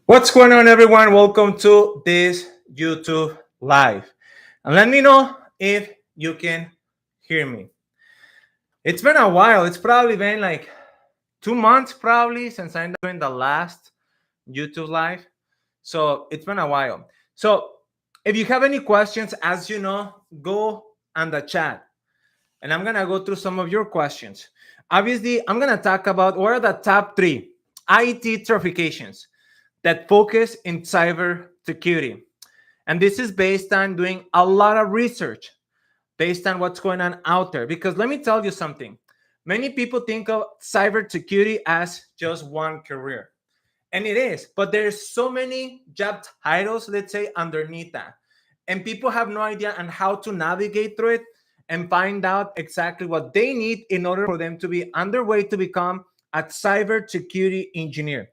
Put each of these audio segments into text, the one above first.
What's going on, everyone? Welcome to this YouTube live. And let me know if you can hear me. It's been a while. It's probably been like 2 months, probably, since I'm doing the last YouTube live. So it's been a while. So if you have any questions, as you know, go on the chat and I'm going to go through some of your questions. Obviously, I'm going to talk about what are the top three IT certifications that focus in cyber security. And this is based on doing a lot of research based on what's going on out there. Because let me tell you something. Many people think of cybersecurity as just one career. And it is, but there's so many job titles, let's say, underneath that. And people have no idea on how to navigate through it and find out exactly what they need in order for them to be on their way to become a cybersecurity engineer.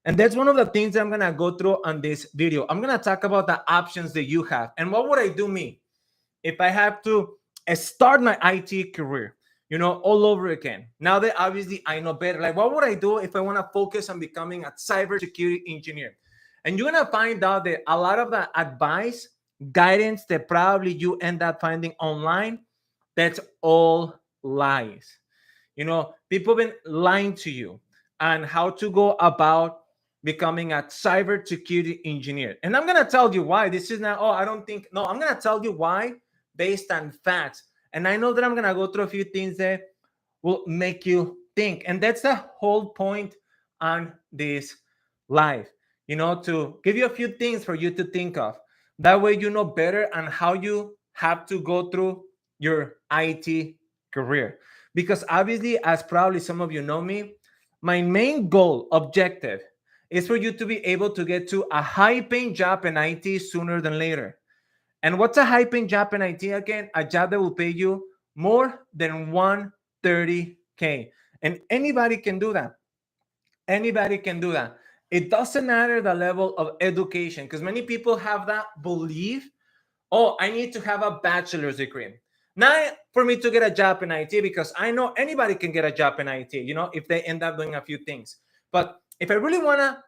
And that's one of the things that I'm going to go through on this video. I'm going to talk about the options that you have. And what would I do me if I have to start my IT career, all over again? Now that obviously I know better, like what would I do if I want to focus on becoming a cybersecurity engineer? And you're going to find out that a lot of the advice, guidance that probably you end up finding online, that's all lies. People have been lying to you on how to go about becoming a cybersecurity engineer. And I'm going to tell you why. This is not, oh, I don't think, no, I'm going to tell you why based on facts. And I know that I'm going to go through a few things that will make you think. And that's the whole point on this live, to give you a few things for you to think of. That way, you know better on how you have to go through your IT career. Because obviously, as probably some of you know me, my main goal, objective, is for you to be able to get to a high paying job in IT sooner than later. And what's a high paying job in IT again? A job that will pay you more than 130K. And anybody can do that. Anybody can do that. It doesn't matter the level of education, because many people have that belief, oh, I need to have a bachelor's degree. Not for me to get a job in IT, because I know anybody can get a job in IT, if they end up doing a few things. But if I really want to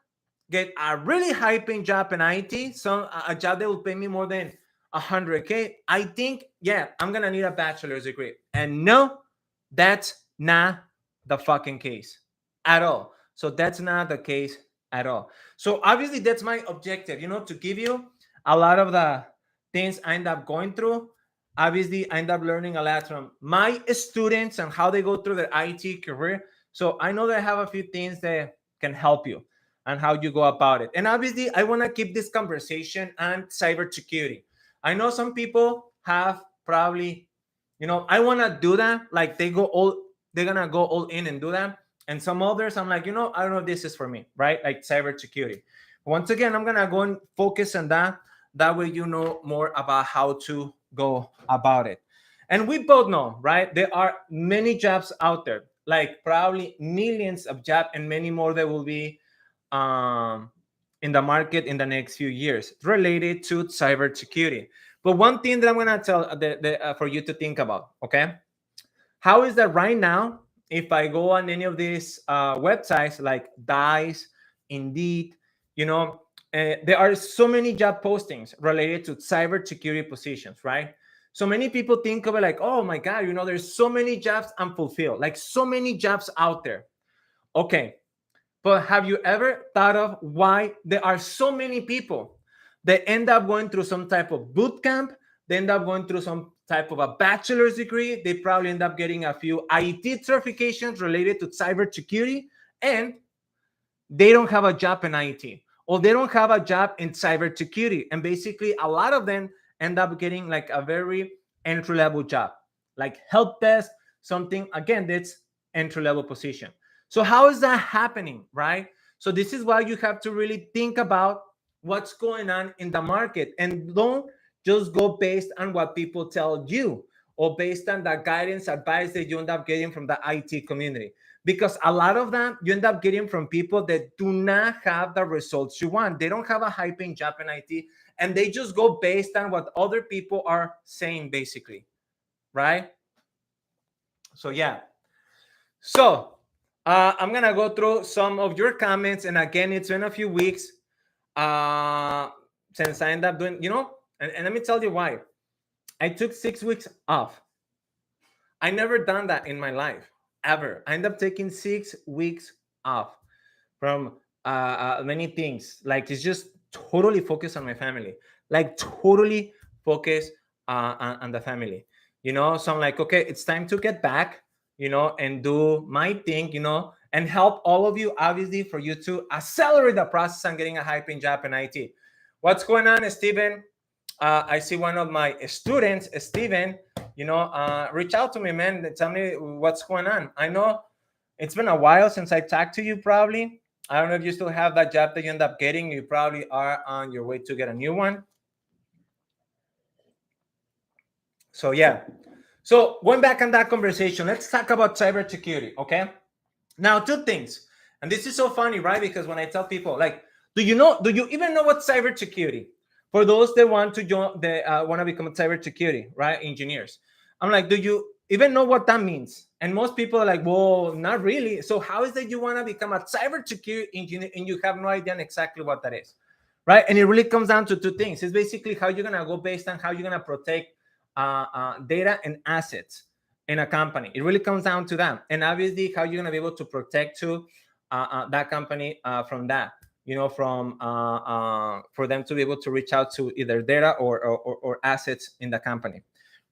get a really high paying job in IT, a job that will pay me more than 100K, I think, yeah, I'm going to need a bachelor's degree. And no, that's not the fucking case at all. So that's not the case at all. So obviously that's my objective, to give you a lot of the things I end up going through. Obviously, I end up learning a lot from my students and how they go through their IT career. So I know that I have a few things that can help you and how you go about it. And obviously, I want to keep this conversation on cybersecurity. I know some people have probably, I want to do that. Like they're gonna go all in and do that. And some others, I'm like, I don't know if this is for me, right? Like cybersecurity. Once again, I'm gonna go and focus on that. That way, you know more about how to go about it. And we both know, right? There are many jobs out there, like probably millions of jobs, and many more that will be um, in the market in the next few years related to cybersecurity. But one thing that I'm gonna tell for you to think about, okay? How is that right now? If I go on any of these websites like Dice, Indeed, there are so many job postings related to cybersecurity positions, right? So many people think of it like, oh my God, there's so many jobs unfulfilled, like so many jobs out there. Okay, but have you ever thought of why there are so many people that end up going through some type of boot camp? They end up going through some type of a bachelor's degree. They probably end up getting a few IT certifications related to cybersecurity, and they don't have a job in IT, or they don't have a job in cybersecurity. And basically, a lot of them end up getting like a very entry level job, like help desk, something again that's entry level position. So, how is that happening, right? So, this is why you have to really think about what's going on in the market, and don't just go based on what people tell you or based on the guidance advice that you end up getting from the IT community, because a lot of them you end up getting from people that do not have the results you want. They don't have a high paying job in IT, and they just go based on what other people are saying, basically, right? So, yeah. So, I'm going to go through some of your comments. And again, it's been a few weeks. uh, since I ended up doing, and let me tell you why. I took 6 weeks off. I never done that in my life, ever. I ended up taking 6 weeks off from many things. Like, it's just totally focused on my family, like totally focused on the family. So I'm like, okay, it's time to get back, and do my thing, and help all of you, obviously, for you to accelerate the process on getting a high paying job in IT. What's going on, Steven? I see one of my students, Steven, reach out to me, man. Tell me what's going on. I know it's been a while since I talked to you, probably. I don't know if you still have that job that you end up getting. You probably are on your way to get a new one. So, yeah. So, going back on that conversation, let's talk about cybersecurity, okay? Now, two things. And this is so funny, right? Because when I tell people, like, do you even know what cybersecurity? For those that want to join, they want to become a cybersecurity, right? Engineers. I'm like, do you even know what that means? And most people are like, well, not really. So how is that you want to become a cybersecurity engineer and you have no idea exactly what that is, right? And it really comes down to two things. It's basically how you're gonna go based on how you're gonna protect data and assets in a company. It really comes down to that, and obviously how you're gonna be able to protect to that company from that. From for them to be able to reach out to either data or assets in the company,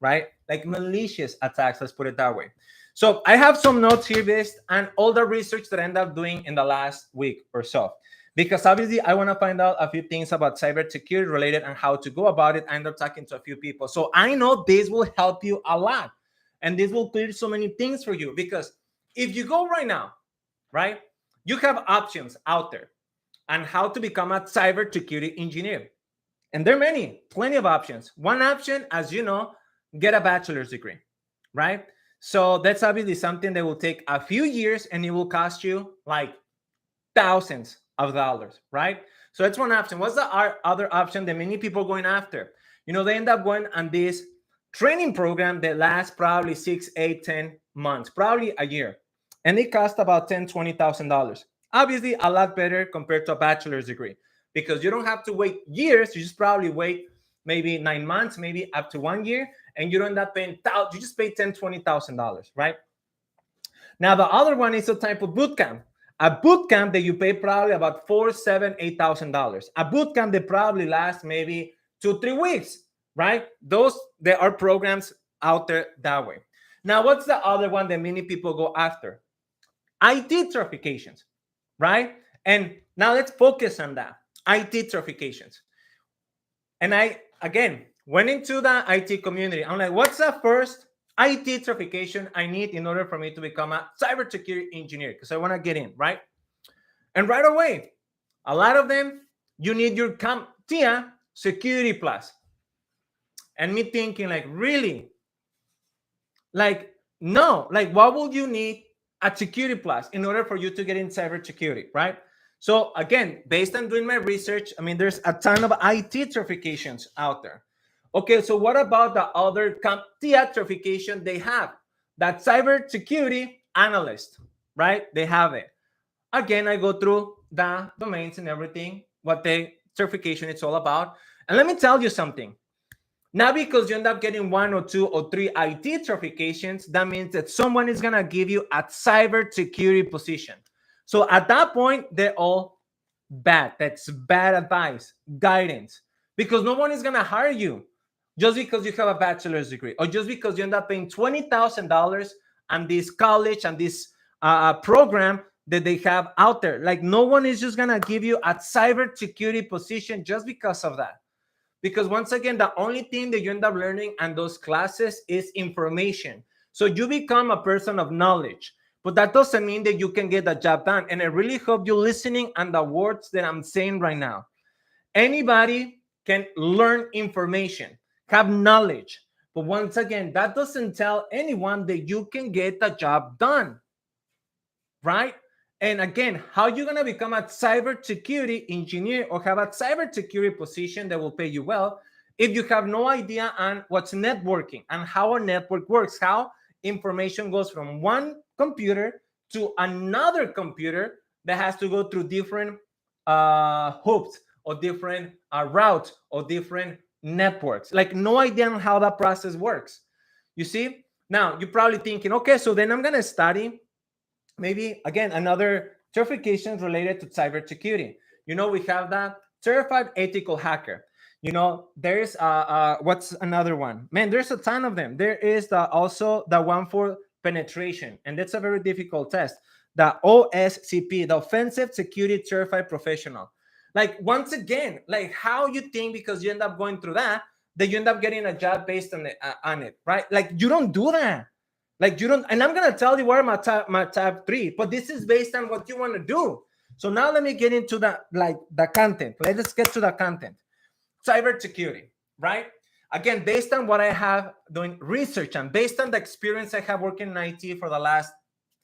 right? Like malicious attacks, let's put it that way. So I have some notes here based on all the research that I ended up doing in the last week or so, because obviously I want to find out a few things about cybersecurity related and how to go about it. I end up talking to a few people, so I know this will help you a lot, and this will clear so many things for you. Because if you go right now, right, you have options out there on how to become a cybersecurity engineer, and there are plenty of options. One option, as you know, get a bachelor's degree, right? So that's obviously something that will take a few years and it will cost you like thousands of dollars, right? So that's one option. What's the other option that many people are going after? They end up going on this training program that lasts probably 6, 8, 10 months, probably a year. And it costs about $10,000, $20,000. Obviously, a lot better compared to a bachelor's degree, because you don't have to wait years. You just probably wait maybe 9 months, maybe up to 1 year, and you don't end up paying, you just pay $10,000, $20,000, right? Now, the other one is a type of boot camp. A boot camp that you pay probably about $4,000, $7,000, $8,000. A boot camp that probably lasts maybe 2, 3 weeks, right? There are programs out there that way. Now, what's the other one that many people go after? IT certifications, right? And now let's focus on that. IT certifications. And I, again, went into the IT community. I'm like, what's the first IT certification I need in order for me to become a cybersecurity engineer? Because I want to get in, right? And right away, a lot of them, you need your CompTIA Security Plus. And me thinking, like, really? Like, no. Like, what would you need a Security Plus in order for you to get in cybersecurity, right? So again, based on doing my research, I mean, there's a ton of IT certifications out there. Okay, so what about the other CompTIA certification they have? That cybersecurity analyst, right? They have it. Again, I go through the domains and everything, what the certification it's all about. And let me tell you something. Not because you end up getting 1 or 2 or 3 IT certifications, that means that someone is going to give you a cybersecurity position. So at that point, they're all bad. That's bad advice, guidance, because no one is going to hire you just because you have a bachelor's degree, or just because you end up paying $20,000 on this college and this program that they have out there. Like, no one is just going to give you a cybersecurity position just because of that. Because once again, the only thing that you end up learning in those classes is information. So you become a person of knowledge, but that doesn't mean that you can get the job done. And I really hope you're listening on the words that I'm saying right now. Anybody can learn information, have knowledge, but once again, that doesn't tell anyone that you can get the job done, right? And again, how are you going to become a cybersecurity engineer or have a cybersecurity position that will pay you well if you have no idea on what's networking and how a network works, how information goes from one computer to another computer that has to go through different hoops or different routes or different networks. Like no idea on how that process works. You see? Now you're probably thinking, okay, so then I'm gonna study maybe again another certifications related to cybersecurity. We have that certified ethical hacker. There's what's another one? Man, there's a ton of them. There is also the one for penetration, and that's a very difficult test. The OSCP, the Offensive Security Certified Professional. Like once again, like how you think because you end up going through that you end up getting a job based on it, right? Like you don't do that. Like you don't, and I'm gonna tell you what are my top three, but this is based on what you want to do. So now let me get into the content. Let's get to the content. Cybersecurity, right? Again, based on what I have doing research and based on the experience I have working in IT for the last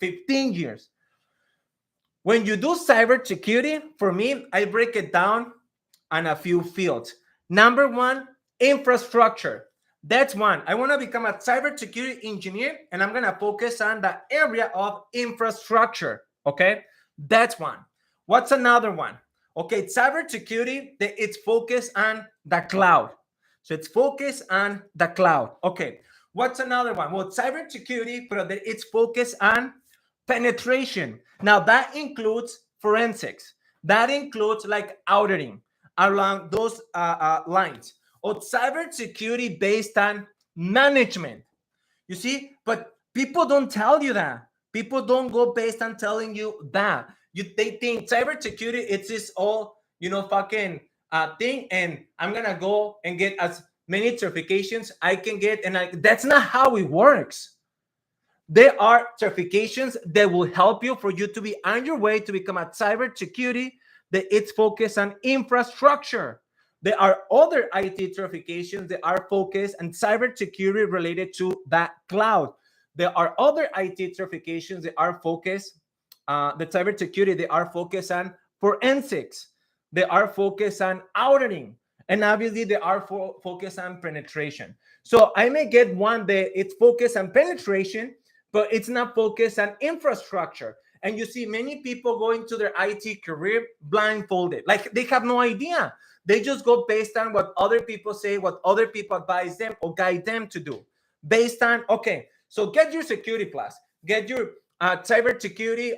15 years. When you do cybersecurity, for me, I break it down on a few fields. Number one, infrastructure. That's one. I want to become a cybersecurity engineer, and I'm going to focus on the area of infrastructure. Okay, that's one. What's another one? Okay, cybersecurity, it's focused on the cloud. So it's focused on the cloud. Okay, what's another one? Well, cybersecurity, but it's focused on penetration. Now that includes forensics. That includes like auditing along those lines. Or cybersecurity based on management. You see, but people don't tell you that. People don't go based on telling you that. They think cybersecurity it's this all fucking thing, and I'm gonna go and get as many certifications I can get, and that's not how it works. There are certifications that will help you for you to be on your way to become a cybersecurity that it's focused on infrastructure. There are other IT certifications that are focused on cybersecurity related to that cloud. There are other IT certifications that are focused, the cybersecurity, they are focused on forensics. They are focused on auditing. And obviously they are focused on penetration. So I may get one that it's focused on penetration, but it's not focused on infrastructure. And you see many people go into their IT career blindfolded. Like they have no idea. They just go based on what other people say, what other people advise them or guide them to do. Based on, okay, so get your security plus, get your cybersecurity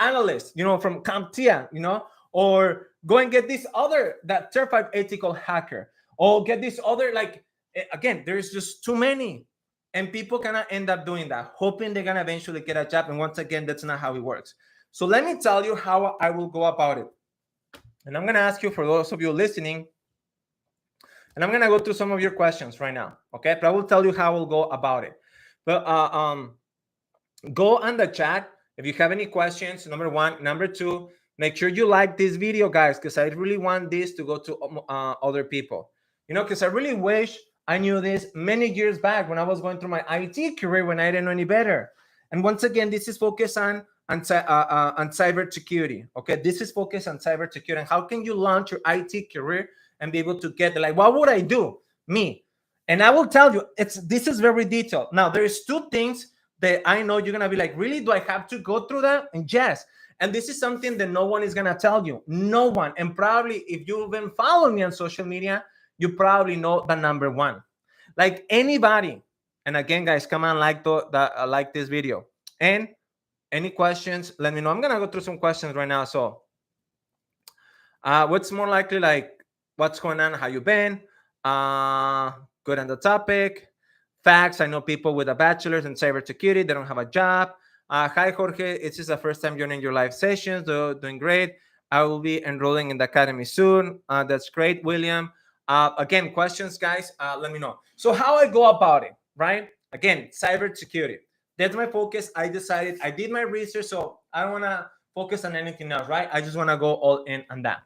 analyst, from CompTIA, or go and get this other, that certified ethical hacker, or get this other, like, again, there's just too many. And people cannot end up doing that, hoping they're going to eventually get a job. And once again, that's not how it works. So let me tell you how I will go about it. And I'm going to ask you, for those of you listening, and I'm going to go through some of your questions right now. Okay. But I will tell you how we'll go about it. But go on the chat if you have any questions, number one. Number two, make sure you like this video, guys, because I really want this to go to other people. Because I really wish I knew this many years back when I was going through my IT career when I didn't know any better. And once again, this is focused on cybersecurity. Okay, this is focused on cybersecurity and how can you launch your IT career and be able to get like, what would I do? Me. And I will tell you, this is very detailed. Now, there's two things that I know you're gonna be like, really? Do I have to go through that? And yes. And this is something that no one is gonna tell you. No one. And probably if you've been following me on social media, you probably know the number one. Like anybody. And again, guys, come on, like this video. And any questions, let me know. I'm gonna go through some questions right now. So what's more likely, like, what's going on? How you been? Good on the topic. Facts. I know people with a bachelor's in cybersecurity, they don't have a job. Hi, Jorge. It's just the first time joining your live sessions. Doing great. I will be enrolling in the academy soon. That's great, William. Again, questions, guys, let me know. So how I go about it, right? Again, cybersecurity. That's my focus. I decided, I did my research, so I don't want to focus on anything else, right? I just want to go all in on that.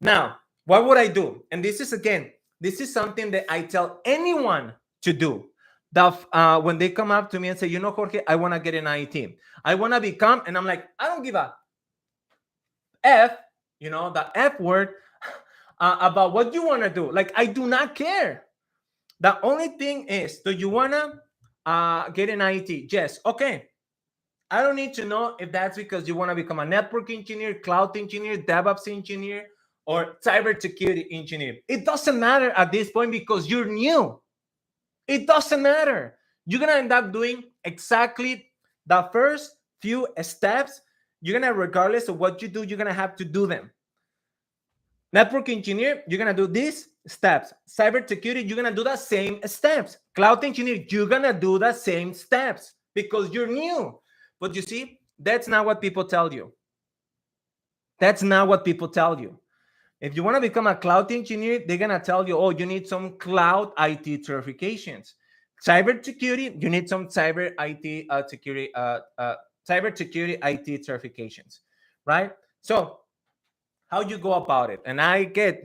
Now, what would I do? And this is something that I tell anyone to do. That when they come up to me and say, Jorge, I want to get an IT. I want to become, and I'm like, I don't give a F, the F word, about what you want to do. Like, I do not care. The only thing is, do you want to get an IT? Yes. Okay. I don't need to know if that's because you want to become a network engineer, cloud engineer, DevOps engineer, or cybersecurity engineer. It doesn't matter at this point because you're new. It doesn't matter. You're going to end up doing exactly the first few steps. You're going to, regardless of what you do, you're going to have to do them. Network engineer, you're going to do these steps. Cybersecurity, you're going to do the same steps. Cloud engineer, you're going to do the same steps because you're new. But you see, that's not what people tell you. That's not what people tell you. If you want to become a cloud engineer, they're going to tell you, oh, you need some cloud IT certifications. Cybersecurity, you need some cyber IT cybersecurity IT certifications, right? So how you go about it? And I get,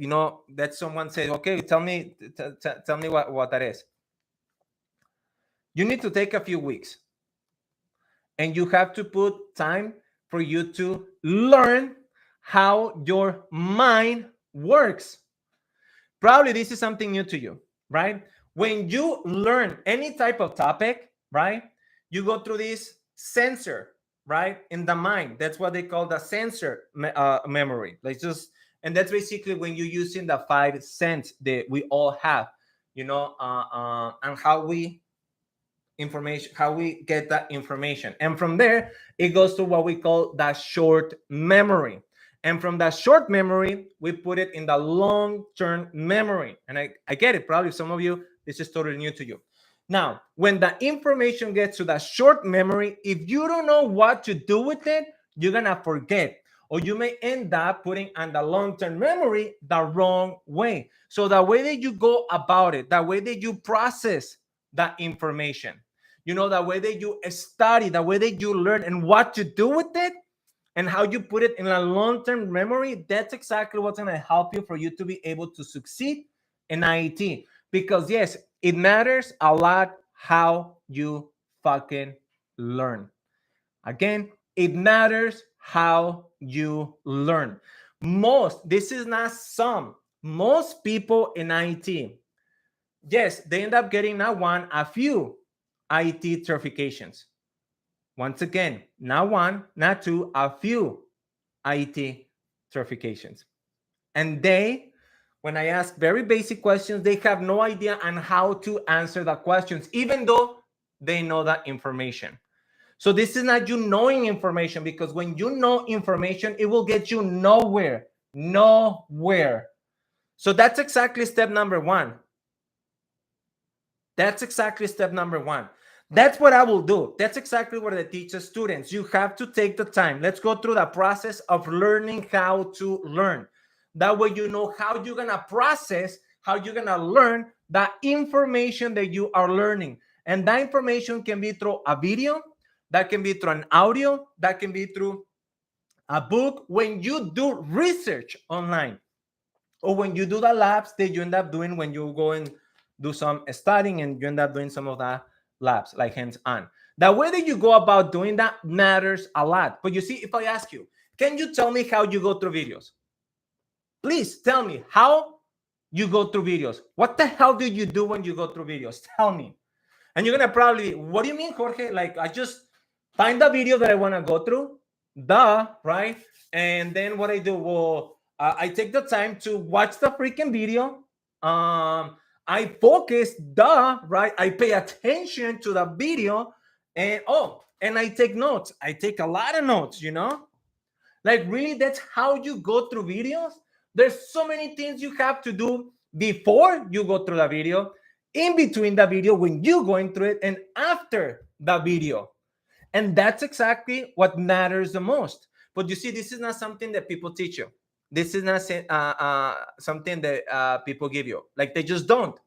that someone says, okay, tell me what that is. You need to take a few weeks, and you have to put time for you to learn how your mind works. Probably this is something new to you, right? When you learn any type of topic, right, you go through this sensor, right, in the mind. That's what they call the sensor memory. And that's basically when you're using the 5 senses that we all have, and how we get that information. And from there, it goes to what we call the short memory. And from that short memory, we put it in the long-term memory. And I get it. Probably some of you, this is totally new to you. Now, when the information gets to the short memory, if you don't know what to do with it, you're going to forget. Or you may end up putting on the long-term memory the wrong way. So the way that you go about it, the way that you process that information, the way that you study, the way that you learn and what to do with it, and how you put it in a long-term memory, that's exactly what's going to help you for you to be able to succeed in IT. Because yes, it matters a lot how you fucking learn. Again, it matters how you learn. This is not some, most people in IT, yes, they end up getting not one, a few IT certifications. Once again, not one, not two, a few IT certifications. And when I ask very basic questions, they have no idea on how to answer the questions, even though they know that information. So this is not you knowing information, because when you know information, it will get you nowhere. So that's exactly step number one. That's what I will do. That's exactly what I teach the students. You have to take the time. Let's go through the process of learning how to learn. That way you know how you're going to process, how you're going to learn the information that you are learning. And that information can be through a video, that can be through an audio, that can be through a book, when you do research online, or when you do the labs that you end up doing when you go and do some studying and you end up doing some of the labs, like hands-on. The way that you go about doing that matters a lot. But you see, if I ask you, can you tell me how you go through videos? Please tell me how you go through videos. What the hell do you do when you go through videos? Tell me. And you're going to probably, what do you mean, Jorge? Like, I just find the video that I want to go through, right? And then what I do, well, I take the time to watch the freaking video. I focus, right? I pay attention to the video, and I take notes. I take a lot of notes, Like, really, that's how you go through videos? There's so many things you have to do before you go through the video, in between the video, when you're going through it, and after the video. And that's exactly what matters the most. But you see, this is not something that people teach you. This is not something that people give you. Like, they just don't.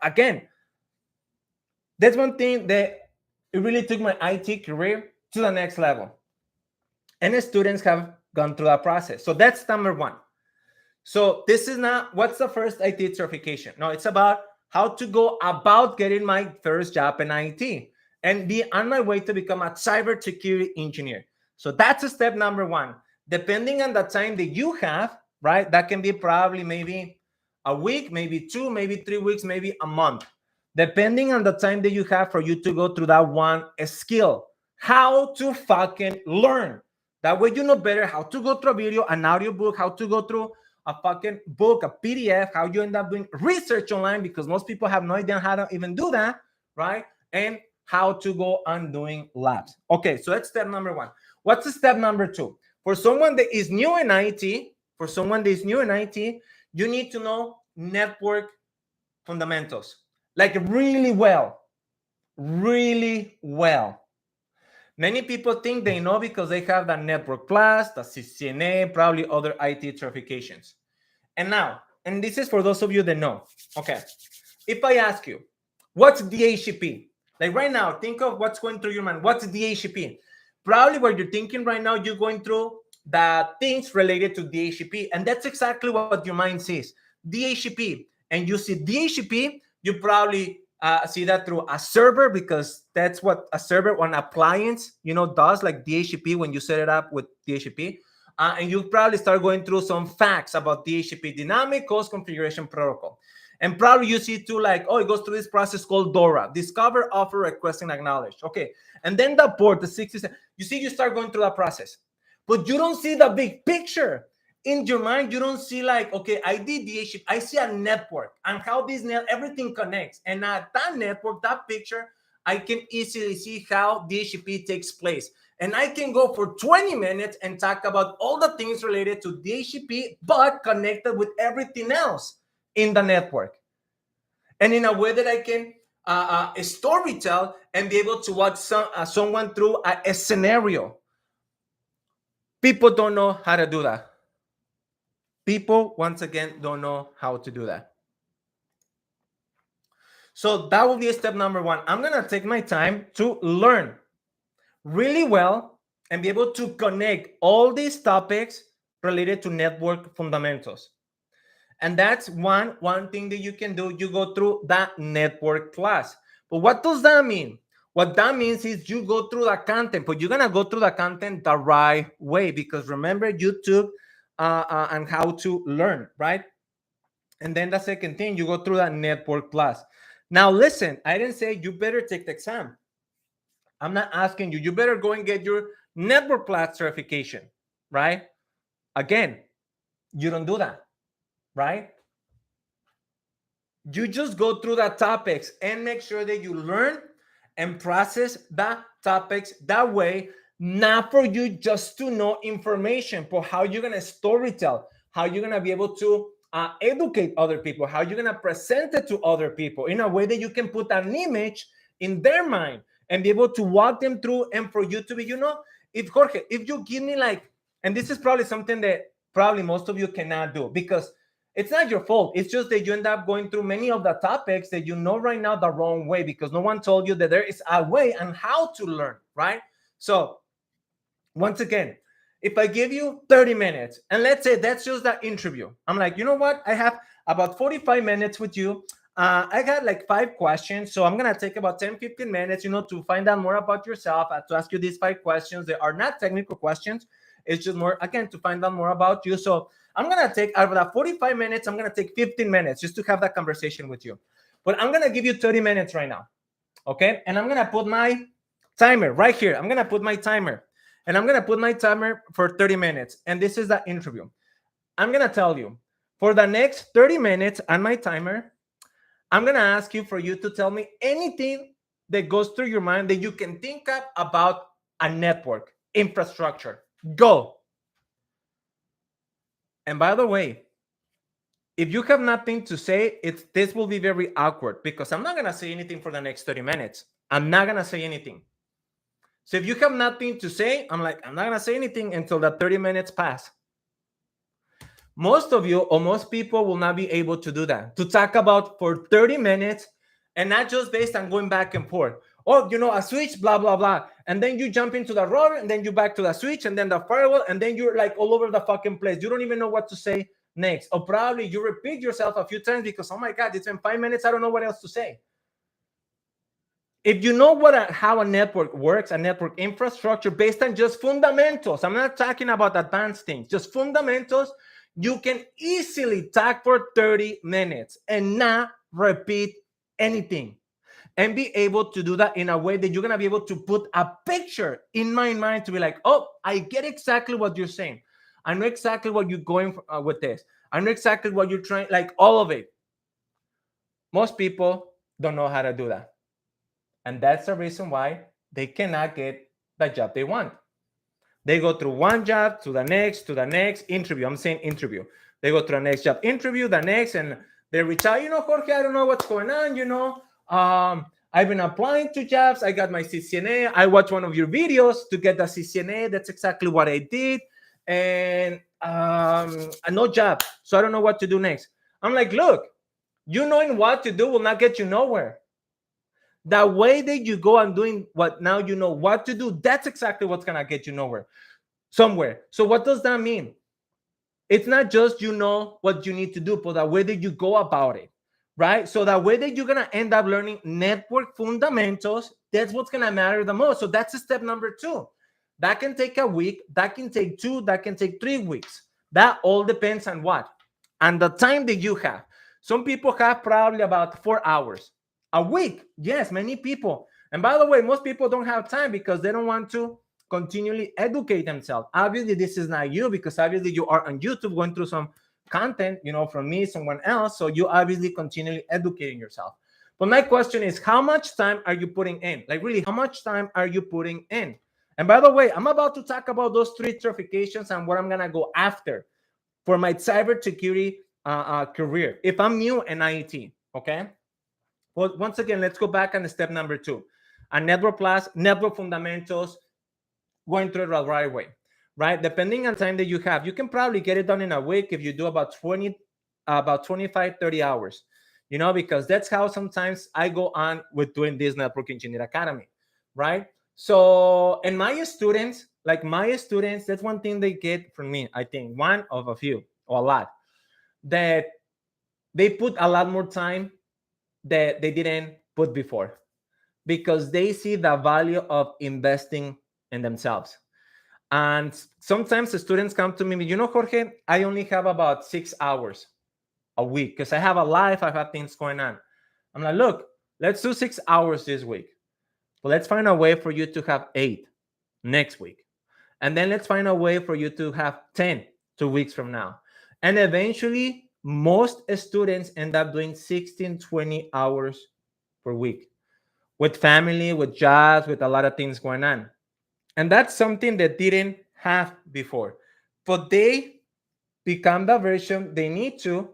Again, that's one thing that it really took my IT career to the next level. And the students have gone through that process. So that's number one. So this is not what's the first IT certification. No, it's about how to go about getting my first job in IT and be on my way to become a cybersecurity engineer. So that's a step number one. Depending on the time that you have, right? That can be probably maybe a week, maybe 2, maybe 3 weeks, maybe a month. Depending on the time that you have for you to go through that one skill. how to fucking learn. That way you know better how to go through a video, an audiobook, how to go through a fucking book, a PDF, how you end up doing research online, because most people have no idea how to even do that, right? And how to go on doing labs. Okay, so that's step number one. What's the step number two? For someone that is new in IT, you need to know network fundamentals, like really well, really well. Many people think they know because they have the Network Plus, the CCNA, probably other IT certifications. And now, and this is for those of you that know, okay, if I ask you, what's DHCP? Like right now, think of what's going through your mind. What's DHCP? Probably what you're thinking right now, you're going through the things related to DHCP. And that's exactly what your mind sees. DHCP. And you see DHCP, you probably see that through a server, because that's what a server or an appliance, does, like DHCP when you set it up with DHCP. And you probably start going through some facts about DHCP, Dynamic Host Configuration Protocol. And probably you see too, like, oh, it goes through this process called DORA, Discover, Offer, Request, and Acknowledge. Okay. And then the port, the 67, you start going through that process. But you don't see the big picture. In your mind, you don't see like, okay, I did DHCP. I see a network and how everything connects. And at that network, that picture, I can easily see how DHCP takes place. And I can go for 20 minutes and talk about all the things related to DHCP, but connected with everything else in the network. And in a way that I can storytell and be able to walk someone through a scenario. People don't know how to do that. People, once again, don't know how to do that. So that will be step number one. I'm going to take my time to learn really well and be able to connect all these topics related to network fundamentals. And that's one thing that you can do. You go through that network class. But what does that mean? What that means is you go through the content, but you're going to go through the content the right way, because remember, you took and how to learn, right? And then the second thing, you go through that network class. Now, listen, I didn't say you better take the exam. I'm not asking you. You better go and get your network class certification, right? Again, you don't do that, right? You just go through the topics and make sure that you learn and process the topics that way, not for you just to know information, but how you're going to storytell, how you're going to be able to educate other people, how you're going to present it to other people in a way that you can put an image in their mind and be able to walk them through. And for you to be, if Jorge, if you give me like, and this is probably something that probably most of you cannot do, because it's not your fault. It's just that you end up going through many of the topics that you know right now the wrong way, because no one told you that there is a way and how to learn, right? So once again, if I give you 30 minutes, and let's say that's just the interview, I'm like, you know what? I have about 45 minutes with you. I got like 5 questions. So I'm going to take about 10, 15 minutes, to find out more about yourself, to ask you these 5 questions. They are not technical questions. It's just more, again, to find out more about you. So I'm going to take, out of that 45 minutes, I'm going to take 15 minutes just to have that conversation with you. But I'm going to give you 30 minutes right now. Okay. And I'm going to put my timer right here. I'm going to put my timer. And I'm going to put my timer for 30 minutes. And this is the interview. I'm going to tell you, for the next 30 minutes on my timer, I'm going to ask you for you to tell me anything that goes through your mind that you can think of about a network infrastructure. Go. And by the way, if you have nothing to say, this will be very awkward, because I'm not going to say anything for the next 30 minutes. I'm not going to say anything. So if you have nothing to say, I'm not going to say anything until the 30 minutes pass. Most of you, or most people, will not be able to do that, to talk about for 30 minutes, and not just based on going back and forth. Oh, a switch, blah, blah, blah. And then you jump into the router, and then you back to the switch, and then the firewall, and then you're like all over the fucking place. You don't even know what to say next. Or probably you repeat yourself a few times because, oh my God, it's been 5 minutes. I don't know what else to say. If you know how a network works, a network infrastructure based on just fundamentals, I'm not talking about advanced things, just fundamentals, you can easily talk for 30 minutes and not repeat anything. and be able to do that in a way that you're going to be able to put a picture in my mind to be like, oh, I get exactly what you're saying. I know exactly what you're going with this. I know exactly what you're trying, like all of it. Most people don't know how to do that. And that's the reason why they cannot get the job they want. They go through one job to the next interview. I'm saying interview. They go to the next job interview, the next, and they reach out, Jorge, I don't know what's going on, I've been applying to jobs. I got my CCNA. I watched one of your videos to get the CCNA. That's exactly what I did. And no job. So I don't know what to do next. I'm like, look, you knowing what to do will not get you nowhere. The way that you go and doing what now you know what to do, that's exactly what's going to get you nowhere, somewhere. So what does that mean? It's not just you know what you need to do, but the way that you go about it, right? So the way that you're going to end up learning network fundamentals, that's what's going to matter the most. So that's step number 2. That can take a week, that can take 2, that can take 3 weeks. That all depends on what? And the time that you have. Some people have probably about 4 hours a week. Yes, many people. And by the way, most people don't have time because they don't want to continually educate themselves. Obviously, this is not you because obviously you are on YouTube going through some content, from me, someone else. So you obviously continually educating yourself. But my question is, how much time are you putting in? Like really, how much time are you putting in? And by the way, I'm about to talk about those 3 certifications and what I'm going to go after for my cybersecurity career if I'm new in IT, okay? Well, once again, let's go back on step number 2. A network plus, network fundamentals, going through it the right way, right? Depending on time that you have, you can probably get it done in a week if you do about 25, 30 hours, because that's how sometimes I go on with doing this Network Engineer Academy, right? So, and my students, that's one thing they get from me, I think, one of a few, or a lot, that they put a lot more time that they didn't put before because they see the value of investing in themselves. And sometimes the students come to me, Jorge, I only have about 6 hours a week because I have a life, I have things going on. I'm like, look, let's do 6 hours this week. But let's find a way for you to have 8 next week. And then let's find a way for you to have 10 2 weeks from now. And eventually, most students end up doing 16, 20 hours per week with family, with jobs, with a lot of things going on. And that's something that didn't have before. But they become the version they need to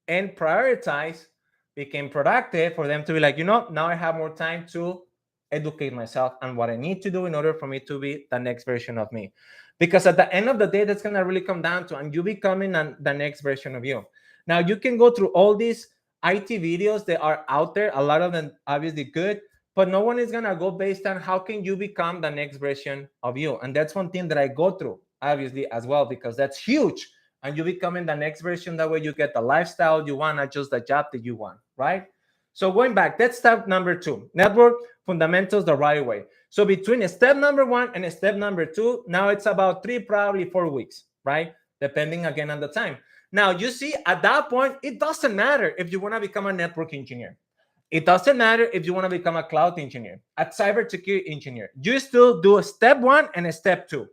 and prioritize, became productive for them to be like, now I have more time to educate myself on what I need to do in order for me to be the next version of me. Because at the end of the day, that's going to really come down to, and you becoming the next version of you. Now, you can go through all these IT videos that are out there, a lot of them obviously good, but no one is going to go based on how can you become the next version of you. And that's one thing that I go through, obviously, as well, because that's huge. And you becoming the next version, that way you get the lifestyle you want, not just the job that you want, right? So going back, that's step number 2, network fundamentals the right way. So between step number 1 and step number 2, now it's about 3, probably 4 weeks, right? Depending again on the time. Now, you see, at that point, it doesn't matter if you want to become a network engineer. It doesn't matter if you want to become a cloud engineer, a cybersecurity engineer. You still do a step 1 and a step 2.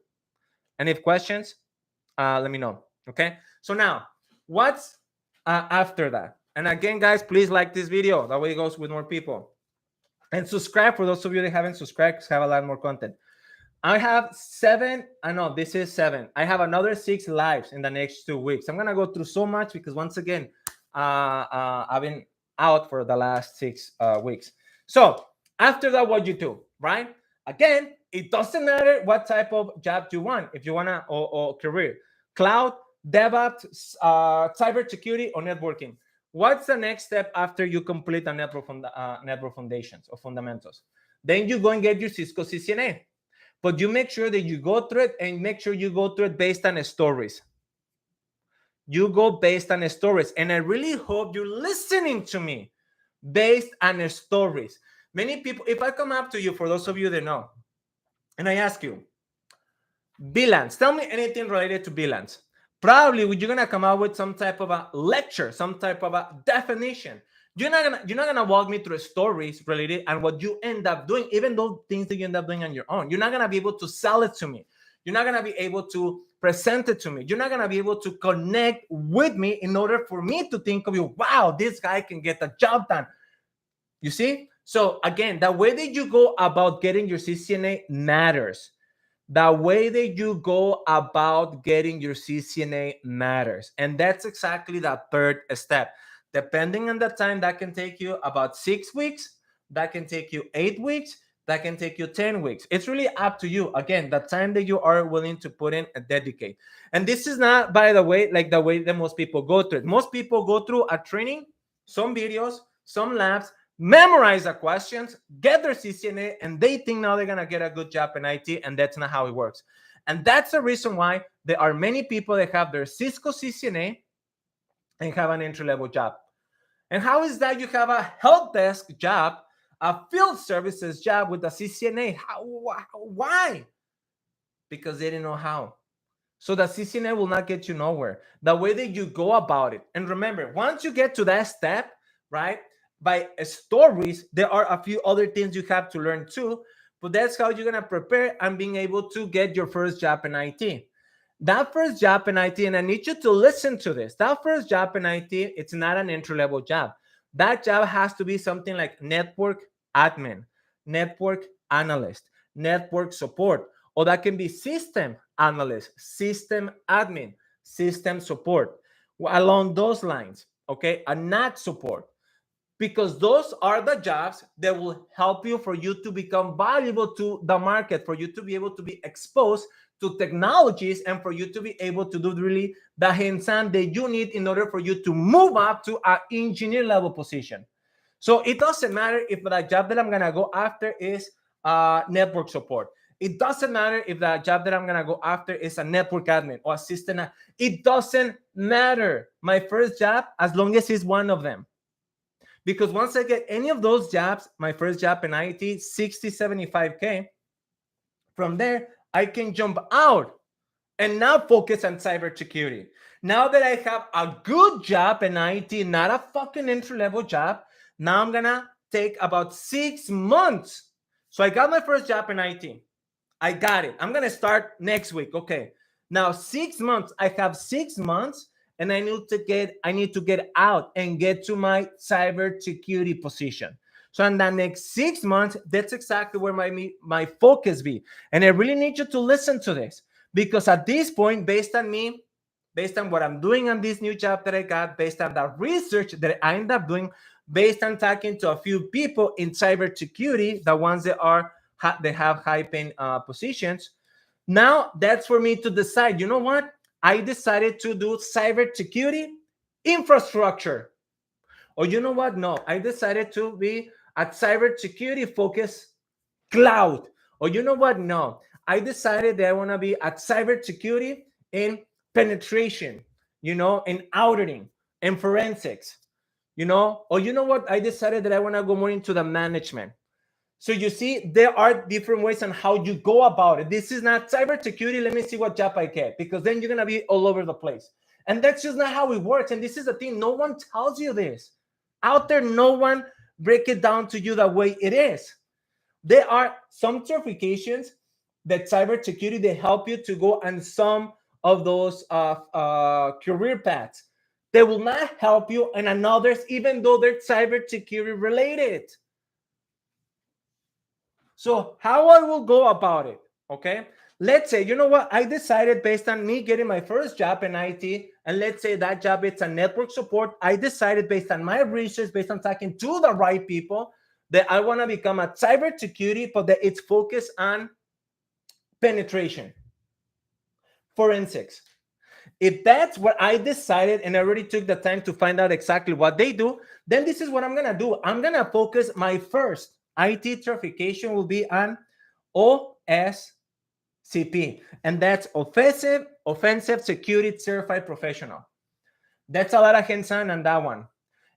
And if questions, let me know. Okay. So now, what's after that? And again, guys, please like this video. That way it goes with more people. And subscribe for those of you that haven't subscribed, because I have a lot more content. I have 7. I know this is 7. I have another 6 lives in the next 2 weeks. I'm gonna go through so much because once again, I've been out for the last 6 weeks. So after that, what you do, right? Again, it doesn't matter what type of job you want. If you wanna or career, cloud, DevOps, cybersecurity, or networking. What's the next step after you complete the network foundations or fundamentals? Then you go and get your Cisco CCNA. But you make sure that you go through it, and make sure you go through it based on stories. You go based on stories. And I really hope you're listening to me based on stories. Many people, if I come up to you, for those of you that know, and I ask you, VLANs, tell me anything related to VLANs. Probably you're going to come out with some type of a lecture, some type of a definition. You're not gonna walk me through stories related and what you end up doing, even those things that you end up doing on your own. You're not gonna be able to sell it to me. You're not gonna be able to present it to me. You're not gonna be able to connect with me in order for me to think of you. Wow, this guy can get the job done. You see? So again, the way that you go about getting your CCNA matters. The way that you go about getting your CCNA matters. And that's exactly the third step. Depending on the time, that can take you about 6 weeks, that can take you 8 weeks, that can take you 10 weeks. It's really up to you. Again, the time that you are willing to put in and dedicate. And this is not, by the way, like the way that most people go through it. Most people go through a training, some videos, some labs, memorize the questions, get their CCNA, and they think now they're gonna get a good job in IT, and that's not how it works. And that's the reason why there are many people that have their Cisco CCNA and have an entry-level job. And how is that you have a help desk job, a field services job with a CCNA? Why? Because they didn't know how. So the CCNA will not get you nowhere. The way that you go about it. And remember, once you get to that step, right, by stories, there are a few other things you have to learn too. But that's how you're going to prepare and being able to get your first job in IT. That first job in IT, and I need you to listen to this. That first job in IT, it's not an entry-level job. That job has to be something like network admin, network analyst, network support, or that can be system analyst, system admin, system support, along those lines, okay, and not support, because those are the jobs that will help you for you to become valuable to the market, for you to be able to be exposed to technologies, and for you to be able to do really the hands-on that you need in order for you to move up to an engineer level position. So it doesn't matter if the job that I'm gonna go after is network support. It doesn't matter if the job that I'm gonna go after is a network admin or assistant. It doesn't matter. My first job, as long as it's one of them. Because once I get any of those jobs, my first job in IT, 60, 75K, from there, I can jump out and now focus on cybersecurity. Now that I have a good job in IT, not a fucking entry-level job, now I'm gonna take about 6 months. So I got my first job in IT. I got it. I'm gonna start next week. Okay. Now 6 months. I have 6 months, and I need to get out and get to my cybersecurity position. So in the next 6 months, that's exactly where my focus be. And I really need you to listen to this, because at this point, based on me, based on what I'm doing on this new job that I got, based on the research that I end up doing, based on talking to a few people in cybersecurity, the ones that they have high paying positions. Now that's for me to decide. You know what? I decided to do cybersecurity infrastructure. Or you know what? No, I decided to be at cybersecurity focus cloud. Or you know what? No, I decided that I want to be at cybersecurity in penetration, in auditing and forensics, or you know what? I decided that I want to go more into the management. So you see, there are different ways on how you go about it. This is not cybersecurity. Let me see what job I get, because then you're going to be all over the place. And that's just not how it works. And this is the thing. No one tells you this. Out there, no one break it down to you the way it is. There are some certifications that cybersecurity, they help you to go on some of those career paths. They will not help you in others, even though they're cybersecurity related. So how I will go about it, okay? Let's say, you know what? I decided based on me getting my first job in IT, and let's say that job it's a network support. I decided based on my research, based on talking to the right people, that I want to become a cybersecurity, but that it's focused on penetration, forensics. If that's what I decided, and I already took the time to find out exactly what they do, then this is what I'm going to do. I'm going to focus my first IT certification will be on OSCP, and that's Offensive Security Certified Professional. That's a lot of hands-on on that one.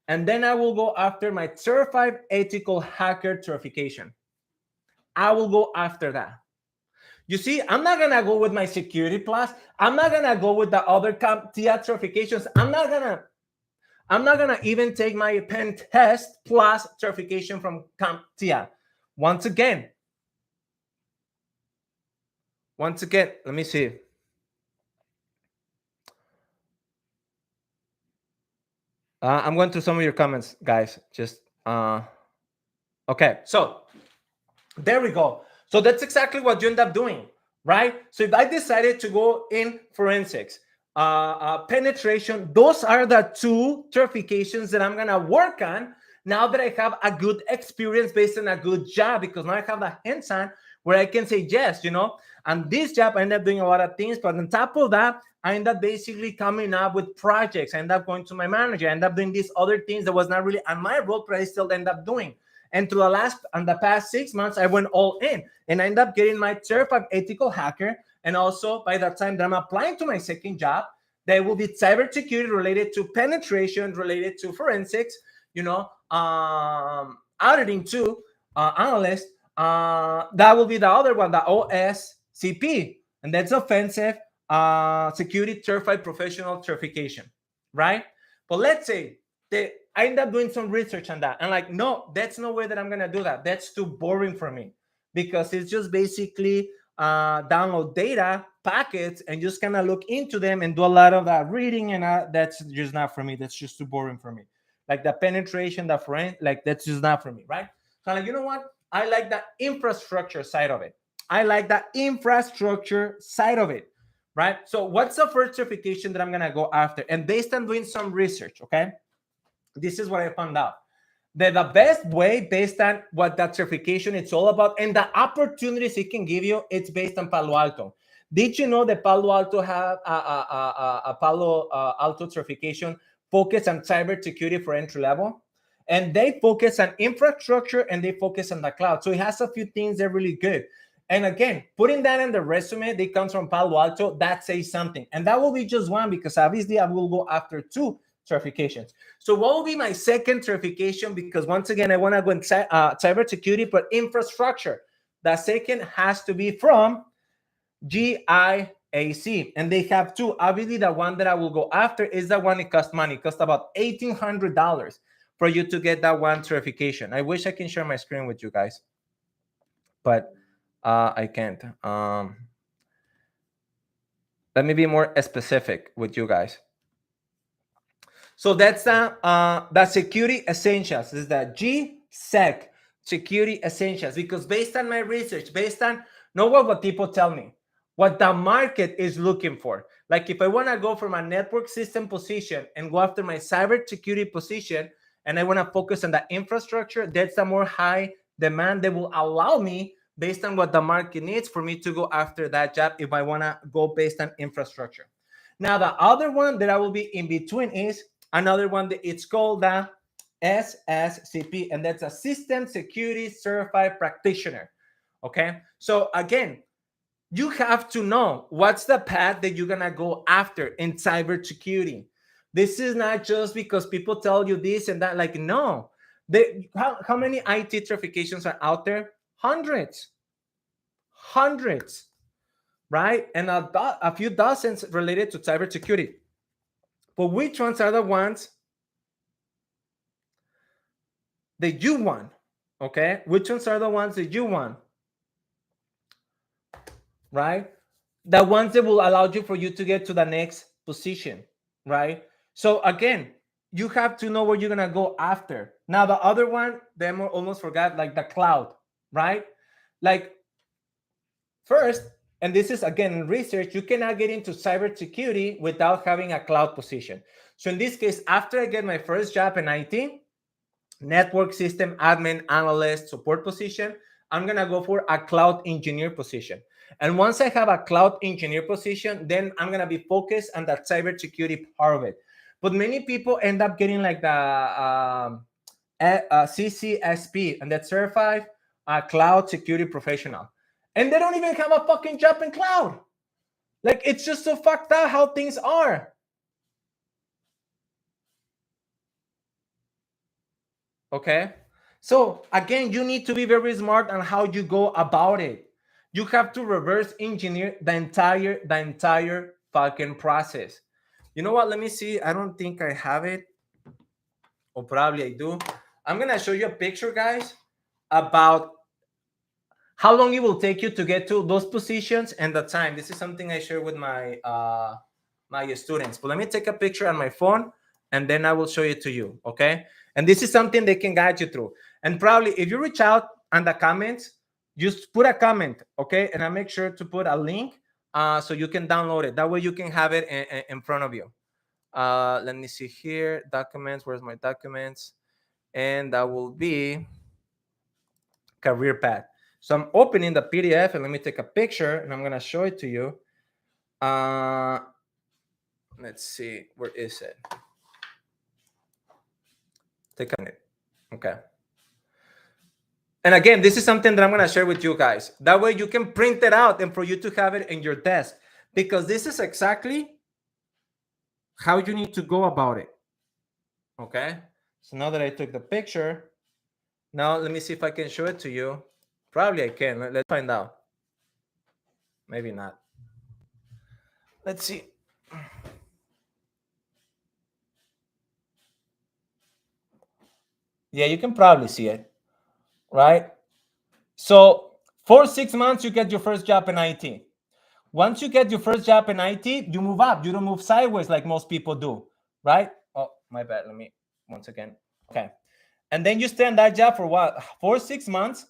And then I will go after my Certified Ethical Hacker certification. I will go after that. You see, I'm not going to go with my Security Plus. I'm not going to go with the other CompTIA certifications. I'm I'm not gonna even take my pen test plus certification from CompTIA. Once again, let me see. I'm going through some of your comments, guys. Just okay. So there we go. So that's exactly what you end up doing, right? So if I decided to go in forensics, penetration, those are the two certifications that I'm gonna work on now that I have a good experience based on a good job, because now I have a hands-on where I can say yes, you know. And this job, I end up doing a lot of things, but on top of that, I end up basically coming up with projects. I end up going to my manager. I end up doing these other things that was not really on my role, but I still end up doing. And through the past 6 months, I went all in and I ended up getting my certified ethical hacker. And also, by the time that I'm applying to my second job, there will be cybersecurity related to penetration, related to forensics, you know, auditing too, analyst. That will be the other one, the OSCP, and that's offensive security certified professional certification, right? But let's say they I end up doing some research on that. And like, no, that's no way that I'm gonna do that. That's too boring for me, because it's just basically download data packets and just kind of look into them and do a lot of that reading. And that's just not for me. That's just too boring for me. Like the penetration, the friend, like that's just not for me, right? So like, you know what? I like the infrastructure side of it. I like the infrastructure side of it, right? So what's the first certification that I'm gonna go after? And based on doing some research, okay, this is what I found out. That the best way, based on what that certification it's all about and the opportunities it can give you, it's based on Palo Alto. Did you know that Palo Alto have a Palo Alto certification focused on cybersecurity for entry level? And they focus on infrastructure and they focus on the cloud. So it has a few things that are really good. And again, putting that in the resume that comes from Palo Alto, that says something. And that will be just one, because obviously I will go after two certifications. So what will be my second certification? Because once again, I want to go in cybersecurity, but infrastructure. The second has to be from GIAC. And they have two. Obviously, the one that I will go after is the one it costs money. It costs about $1,800 for you to get that one certification. I wish I can share my screen with you guys, but I can't. Let me be more specific with you guys. So that's the security essentials. This is the GSEC security essentials, because based on my research, based on not what people tell me, what the market is looking for. Like if I want to go from a network system position and go after my cybersecurity position, and I want to focus on the infrastructure, that's the more high demand that will allow me, based on what the market needs, for me to go after that job if I want to go based on infrastructure. Now, the other one that I will be in between is another one that it's called the SSCP, and that's a System Security Certified Practitioner. Okay, so again, you have to know what's the path that you're gonna go after in cybersecurity. This is not just because people tell you this and that. Like, no, how many IT certifications are out there? Hundreds, hundreds, right? And a few dozens related to cybersecurity. But which ones are the ones that you want? Okay, which ones are the ones that you want? Right? The ones that will allow you for you to get to the next position, right? So again, you have to know where you're gonna go after. Now the other one, them almost forgot, like the cloud, right? Like first, and this is again in research, you cannot get into cybersecurity without having a cloud position. So in this case, after I get my first job in IT, network system admin, analyst, support position, I'm gonna go for a cloud engineer position. And once I have a cloud engineer position, then I'm gonna be focused on that cybersecurity part of it. But many people end up getting like the CCSP, and that's certified cloud security professional, and they don't even have a fucking job in cloud. Like, it's just so fucked up how things are. Okay, so again, you need to be very smart on how you go about it. You have to reverse engineer the entire fucking process. You know what? Let me see. I don't think I have it. or probably I do. I'm gonna show you a picture, guys, about how long it will take you to get to those positions and the time. This is something I share with my my students. But let me take a picture on my phone and then I will show it to you, okay? And this is something they can guide you through. And probably if you reach out on the comments, just put a comment, okay? And I make sure to put a link so you can download it. That way you can have it in front of you. Let me see here, documents. Where's my documents? And that will be career path. So I'm opening the PDF and let me take a picture and I'm gonna show it to you. Let's see, where is it? Take a minute. Okay. And again, this is something that I'm gonna share with you guys. That way you can print it out and for you to have it in your desk, because this is exactly how you need to go about it. Okay. So now that I took the picture, now let me see if I can show it to you. Probably I can. Let's find out. Maybe not. Let's see. Yeah, you can probably see it, right? So for 6 months, you get your first job in IT. Once you get your first job in IT, you move up. You don't move sideways like most people do, right? Oh, my bad. Let me once again. Okay. And then you stay on that job for what? For 6 months.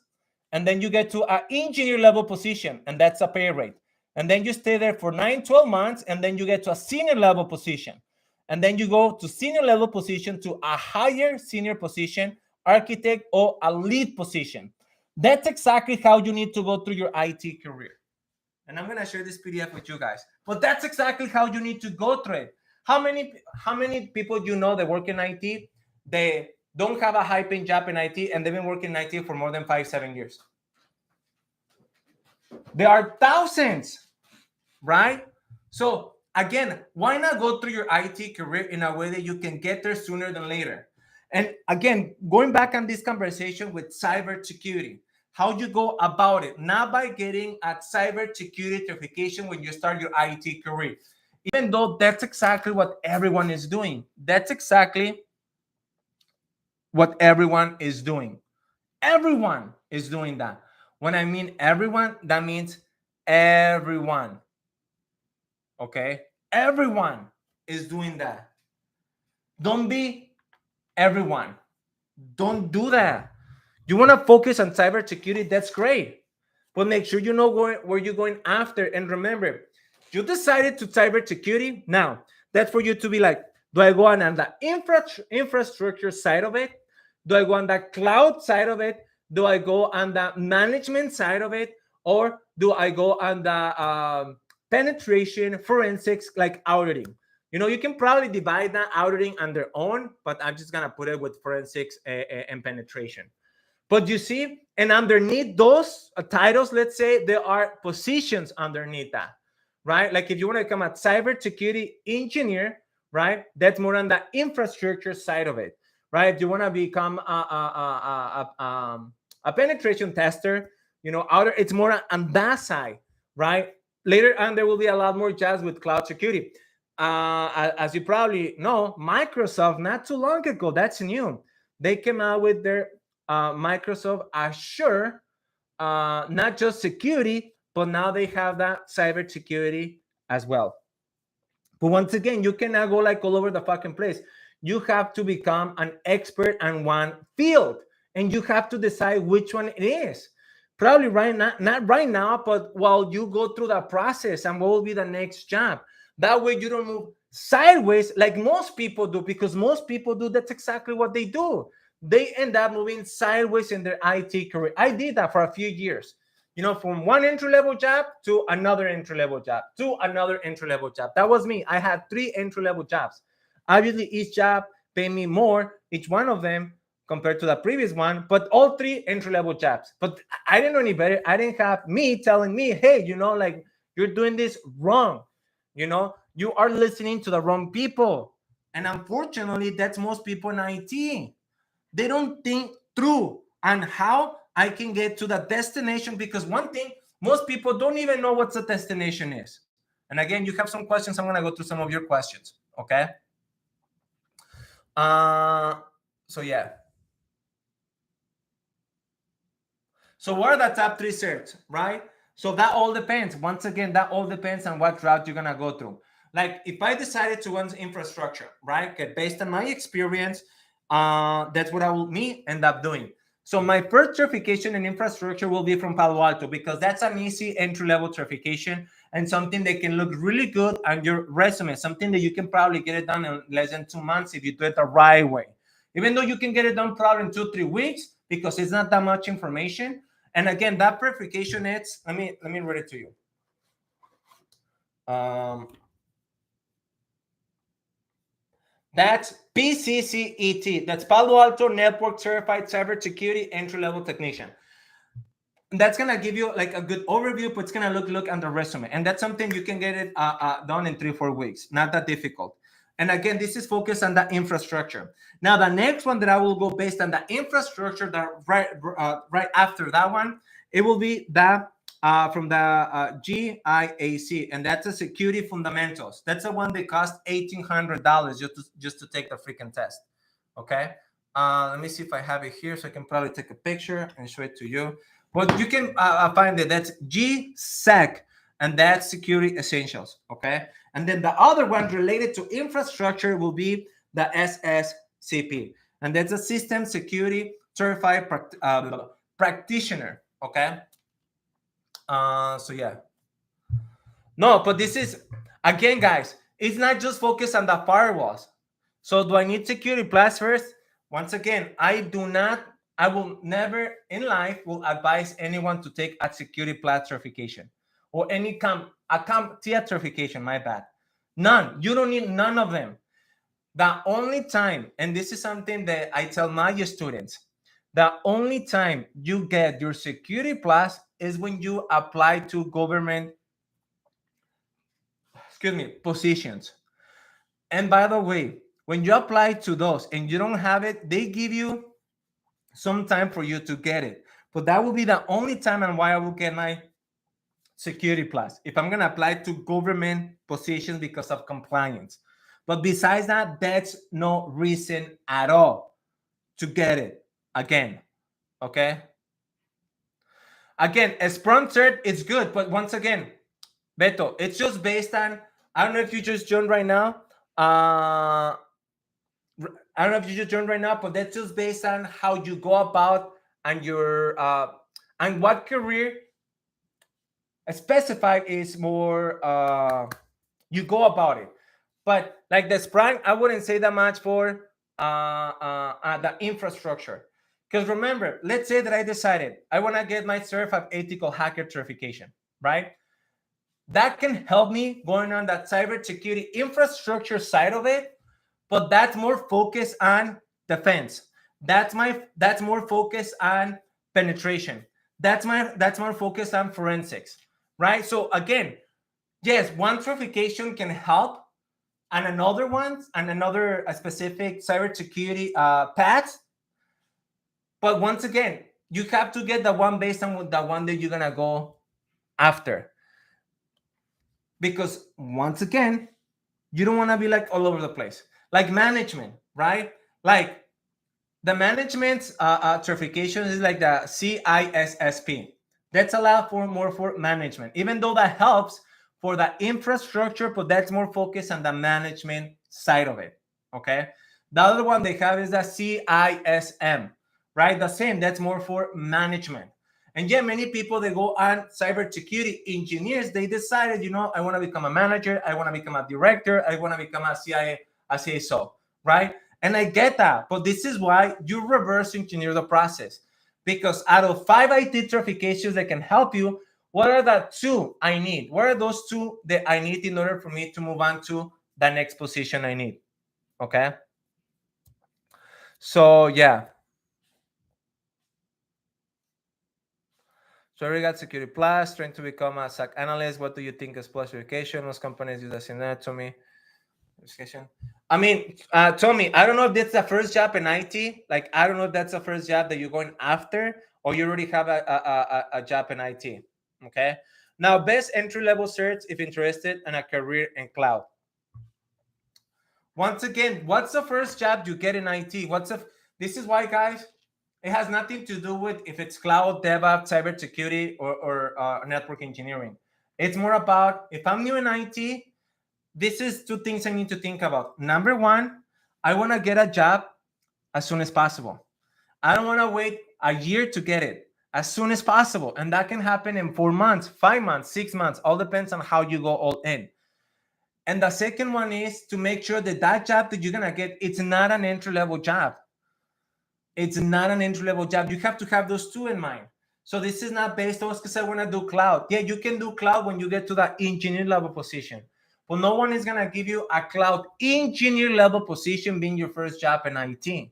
And then you get to an engineer level position, and that's a pay rate. And then you stay there for 9, 12 months, and then you get to a senior level position. And then you go to senior level position to a higher senior position, architect, or a lead position. That's exactly how you need to go through your IT career. And I'm going to share this PDF with you guys. But that's exactly how you need to go through it. How many people you know that work in IT, they don't have a high paying job in IT and they've been working in IT for more than 5-7 years? There are thousands, right? So again, why not go through your IT career in a way that you can get there sooner than later? And again, going back on this conversation with cybersecurity, how you go about it, not by getting a cybersecurity certification when you start your IT career, even though that's exactly what everyone is doing. That's exactly what everyone is doing. Everyone is doing that. When I mean everyone, that means everyone. Okay? Everyone is doing that. Don't be everyone. Don't do that. You want to focus on cybersecurity? That's great. But make sure you know where you're going after. And remember, you decided to cybersecurity. Now, that's for you to be like, do I go on the infrastructure side of it? Do I go on the cloud side of it? Do I go on the management side of it? Or do I go on the penetration forensics like auditing? You know, you can probably divide that auditing on their own, but I'm just going to put it with forensics and penetration. But you see, and underneath those titles, let's say there are positions underneath that, right? Like if you want to become a cybersecurity engineer, right? That's more on the infrastructure side of it, right? If you want to become a penetration tester, you know, it's more on that side, right? Later on, there will be a lot more jobs with cloud security. As you probably know, Microsoft, not too long ago, that's new. They came out with their Microsoft Azure, not just security, but now they have that cybersecurity as well. But once again, you cannot go like all over the fucking place. You have to become an expert on one field, and you have to decide which one it is. Probably right now, not right now, but while you go through that process and what will be the next job. That way you don't move sideways like most people do, because most people do that's exactly what they do. They end up moving sideways in their IT career. I did that for a few years. You know, from one entry level job to another entry level job to another entry level job. That was me. I had 3 entry level jobs. Obviously, each job paid me more, each one of them compared to the previous one, but all 3 entry level jobs. But I didn't know any better. I didn't have me telling me, hey, you know, like you're doing this wrong. You know, you are listening to the wrong people. And unfortunately, that's most people in IT. They don't think through on how I can get to the destination, because one thing, most people don't even know what the destination is. And again, you have some questions. I'm going to go through some of your questions. Okay. So yeah. So what are the top three certs, right? So that all depends. Once again, that all depends on what route you're gonna go through. Like if I decided to run infrastructure, right? Okay, based on my experience, that's what I will me end up doing. So my first certification in infrastructure will be from Palo Alto because that's an easy entry-level certification and something that can look really good on your resume, something that you can probably get it done in less than 2 months if you do it the right way. Even though you can get it done probably in 2-3 weeks because it's not that much information. And again, that verification it's let me read it to you. That's PCCET. That's Palo Alto Network Certified Cybersecurity Entry Level Technician. And that's gonna give you like a good overview, but it's gonna look on the resume, and that's something you can get it done in 3-4 weeks. Not that difficult. And again, this is focused on the infrastructure. Now, the next one that I will go based on the infrastructure, that right after that one, it will be the from the GIAC, and that's a security fundamentals. That's the one that cost $1,800 just to take the freaking test. Okay. Let me see if I have it here, so I can probably take a picture and show it to you. But you can find it. That's GSEC, and that's Security Essentials. Okay. And then the other one related to infrastructure will be the SSCP, and that's a System Security Certified Practitioner. Okay. So yeah. No, but this is again, guys. It's not just focused on the firewalls. So do I need security plus first? Once again, I will never in life will advise anyone to take a security plus certification or any CompTIA certification, my bad. None. You don't need none of them. The only time, and this is something that I tell my students, the only time you get your security plus is when you apply to government, positions. And by the way, when you apply to those and you don't have it, they give you some time for you to get it. But that will be the only time and why I will get my security plus if I'm going to apply to government positions because of compliance. But besides that, that's no reason at all to get it again. Okay. Again, a sponsored, it's good. But once again, Beto, it's just based on, I don't know if you just joined right now. I don't know if you just joined right now, but that's just based on how you go about and your and what career specified is more you go about it. But like the Sprang, I wouldn't say that much for the infrastructure. Because remember, let's say that I decided I want to get my certified ethical hacker certification, right? That can help me going on that cybersecurity infrastructure side of it, but that's more focused on defense. That's more focused on penetration. That's more focused on forensics, right? So again, yes, one certification can help, and another specific cybersecurity path. But once again, you have to get the one based on the one that you're gonna go after, because once again, you don't want to be like all over the place. Like management, right? Like the management certification is like the CISSP. That's allowed for more for management, even though that helps for the infrastructure, but that's more focused on the management side of it. Okay. The other one they have is the CISM, right? The same. That's more for management. And yeah, many people they go on cybersecurity engineers. They decided, I want to become a manager. I want to become a director. I want to become a CISO, right? And I get that, but this is why you reverse engineer the process. Because out of 5 IT certifications that can help you, what are the 2 I need? What are those 2 that I need in order for me to move on to the next position I need? Okay. So yeah. So I already got Security Plus, trying to become a SAC analyst. What do you think is plus education? Most companies use that to me. I mean, Tommy, I don't know if that's the first job in IT. Like, I don't know if that's the first job that you're going after, or you already have a job in IT. Okay. Now, best entry level certs if interested in a career in cloud. Once again, what's the first job you get in IT? This is why, guys, it has nothing to do with if it's cloud, DevOps, cybersecurity, or network engineering. It's more about if I'm new in IT, this is two things I need to think about. Number one, I want to get a job as soon as possible. I don't want to wait a year to get it, as soon as possible. And that can happen in 4 months, 5 months, 6 months, all depends on how you go all in. And the second one is to make sure that that job that you're going to get, it's not an entry-level job. It's not an entry-level job. You have to have those two in mind. So this is not based on because I want to do cloud. Yeah, you can do cloud when you get to that engineer level position. But no one is going to give you a cloud engineer level position being your first job in IT,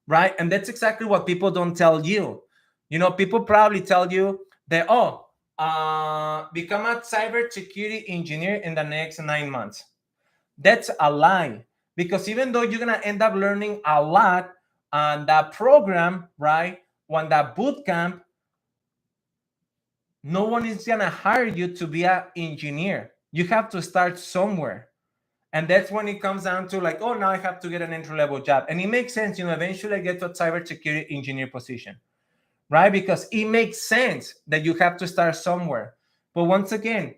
right? And that's exactly what people don't tell you. You know, people probably tell you that, become a cybersecurity engineer in the next 9 months. That's a lie, because even though you're gonna end up learning a lot on that program, right, on that boot camp, no one is gonna hire you to be an engineer. You have to start somewhere. And that's when it comes down to like, oh, now I have to get an entry-level job. And it makes sense, you know, eventually I get to a cybersecurity engineer position, right? Because it makes sense that you have to start somewhere. But once again,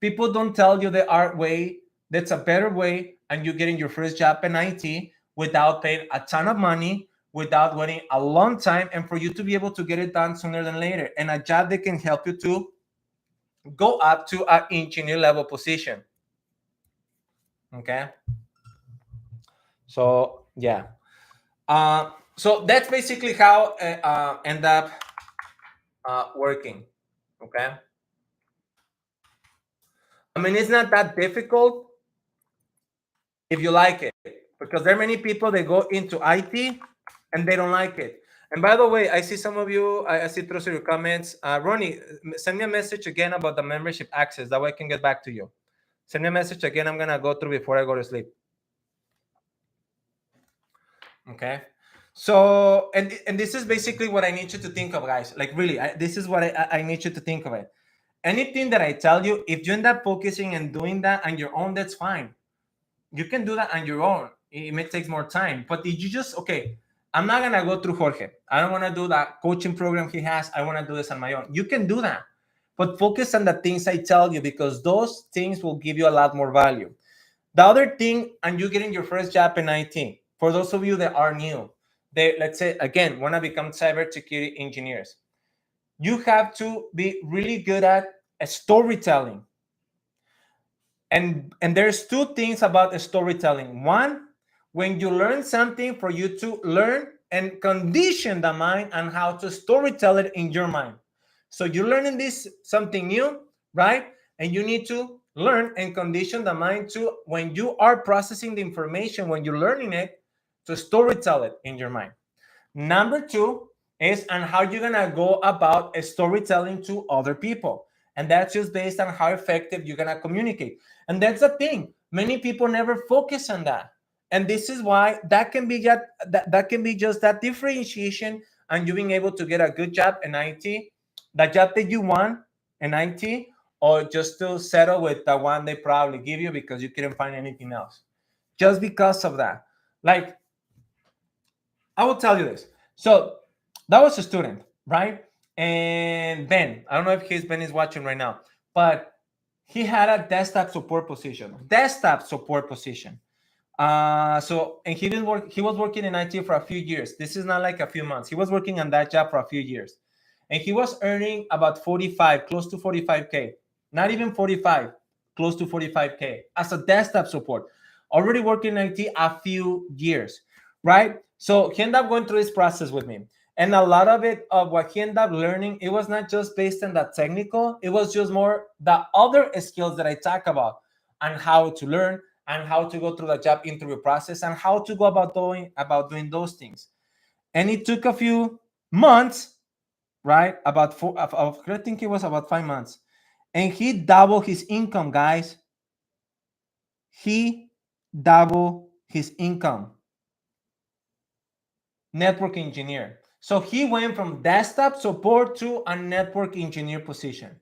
people don't tell you the art way. That's a better way, and you're getting your first job in IT without paying a ton of money, without waiting a long time, and for you to be able to get it done sooner than later. And a job that can help you to go up to an engineer level position. Okay. So yeah. So that's basically how end up working. Okay. I mean, it's not that difficult if you like it, because there are many people that go into IT and they don't like it. And by the way, I see some of you, I see through your comments. Ronnie, send me a message again about the membership access. That way I can get back to you. Send me a message again. I'm going to go through before I go to sleep. Okay. So, and this is basically what I need you to think of, guys. Like, really, this is what I need you to think of it. Anything that I tell you, if you end up focusing and doing that on your own, that's fine. You can do that on your own. It may take more time, but if you just, okay, I'm not gonna go through Jorge. I don't want to do that coaching program he has. I want to do this on my own. You can do that, but focus on the things I tell you, because those things will give you a lot more value. The other thing, and you getting your first job in IT, for those of you that are new, they, let's say again, want to become cybersecurity engineers, you have to be really good at storytelling. And there's two things about the storytelling. One, when you learn something, for you to learn and condition the mind on how to storytell it in your mind. So you're learning this something new, right? And you need to learn and condition the mind to, when you are processing the information, when you're learning it, to storytell it in your mind. Number two is on how you're gonna go about storytelling to other people. And that's just based on how effective you're gonna communicate. And that's the thing. Many people never focus on that. And this is why that can be just that can be just that differentiation and you being able to get a good job in IT, the job that you want in IT, or just to settle with the one they probably give you because you couldn't find anything else. Just because of that. Like, I will tell you this. So that was a student, right? And Ben, I don't know if Ben is watching right now, but he had a desktop support position. Desktop support position. So and he was working in IT for a few years. This is not like a few months. He was working on that job for a few years. And he was earning about 45, close to 45K. Not even 45, close to 45K as a desktop support. Already working in IT a few years, right? So he ended up going through this process with me. And a lot of it, of what he ended up learning, it was not just based on the technical, it was just more the other skills that I talk about, and how to learn and how to go through the job interview process and how to go about doing those things. And it took a few months, right? I think it was about 5 months. And he doubled his income, guys. He doubled his income. Network engineer. So he went from desktop support to a network engineer position.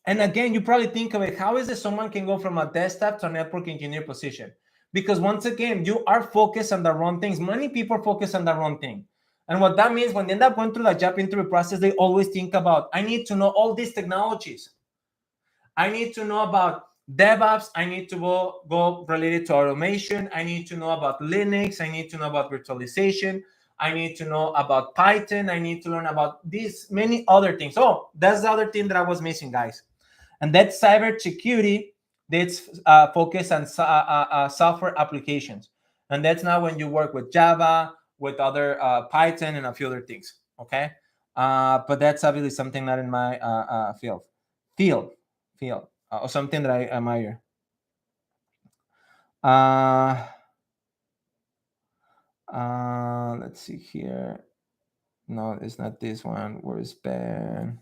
And again, you probably think of it, how is it someone can go from a desktop to a network engineer position? Because once again, you are focused on the wrong things. Many people focus on the wrong thing. And what that means, when they end up going through the job interview process, they always think about, I need to know all these technologies. I need to know about DevOps. I need to go related to automation. I need to know about Linux. I need to know about virtualization. I need to know about Python. I need to learn about these many other things. Oh, that's the other thing that I was missing, guys. And that's cybersecurity. That's focused on software applications. And that's now when you work with Java, with other Python, and a few other things. Okay. But that's obviously something not in my field. Field or something that I admire. Let's see here. No, it's not this one. Where's Ben?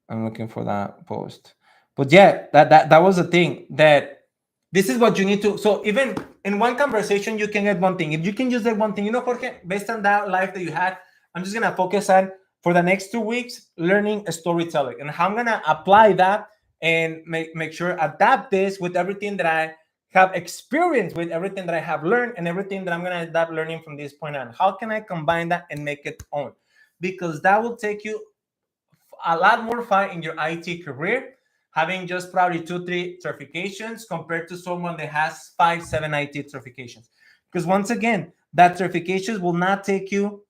I'm looking for that post. But yeah, that was the thing, that this is what you need to. So even in one conversation, you can get one thing. If you can use that one thing, Jorge, based on that life that you had, I'm just gonna focus on, for the next 2 weeks, learning storytelling, and how I'm gonna apply that and make sure adapt this with everything that I have experienced, with everything that I have learned, and everything that I'm gonna adapt learning from this point on. How can I combine that and make it own? Because that will take you a lot more far in your IT career, having just probably 2-3 certifications compared to someone that has 5-7 IT certifications. Because once again, that certifications will not take you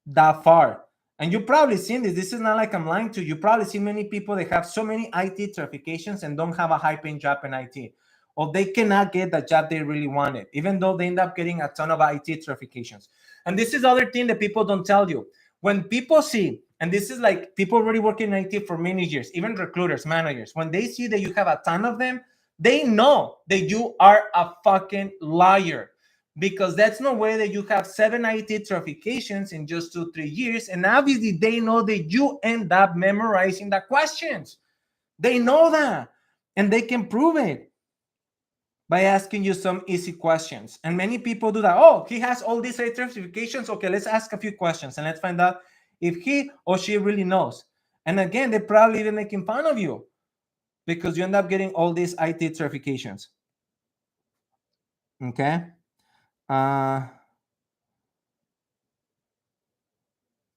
that far. And you've probably seen this. This is not like I'm lying to you. You probably see many people that have so many IT certifications and don't have a high-paying job in IT, or they cannot get the job they really wanted, even though they end up getting a ton of IT certifications. And this is the other thing that people don't tell you. When people see, and this is like people already working in IT for many years, even recruiters, managers, when they see that you have a ton of them, they know that you are a fucking liar. Because that's no way that you have 7 IT certifications in just 2-3 years. And obviously they know that you end up memorizing the questions. They know that, and they can prove it by asking you some easy questions. And many people do that. Oh, he has all these certifications. Okay, let's ask a few questions and let's find out if he or she really knows. And again, they're probably even making fun of you because you end up getting all these IT certifications. Okay.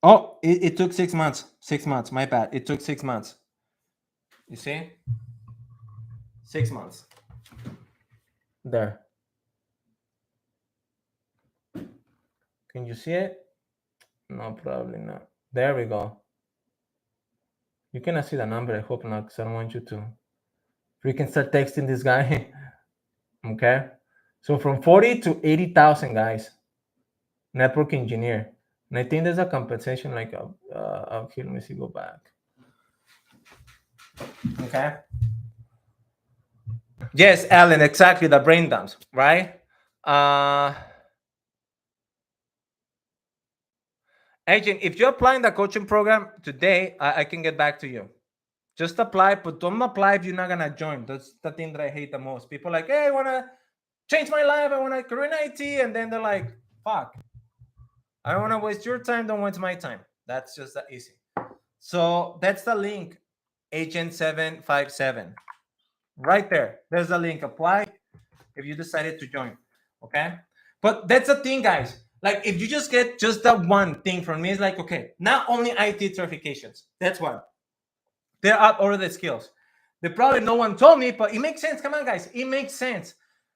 Oh, it took 6 months. 6 months. My bad. It took 6 months. You see? 6 months. There. Can you see it? No, probably not. There we go. You cannot see the number. I hope not, because I don't want you to. We can start texting this guy. Okay. So from 40 to 80,000, guys. Network engineer. And I think there's a compensation like here. Let me see. Go back. Okay. Yes, Alan. Exactly. The brain dumps, right? Agent, if you're applying the coaching program today, I can get back to you. Just apply, but don't apply if you're not gonna join. That's the thing that I hate the most. People are like, hey, I wanna change my life, I wanna career in IT, and then they're like, fuck. I don't wanna waste your time, don't waste my time. That's just that easy. So that's the link, Agent 757. Right there. There's the link. Apply if you decided to join. Okay. But that's the thing, guys. Like, if you just get just that one thing from me, it's like, okay, not only IT certifications. That's one. There are other skills. They probably no one told me, but it makes sense. Come on, guys. It makes sense.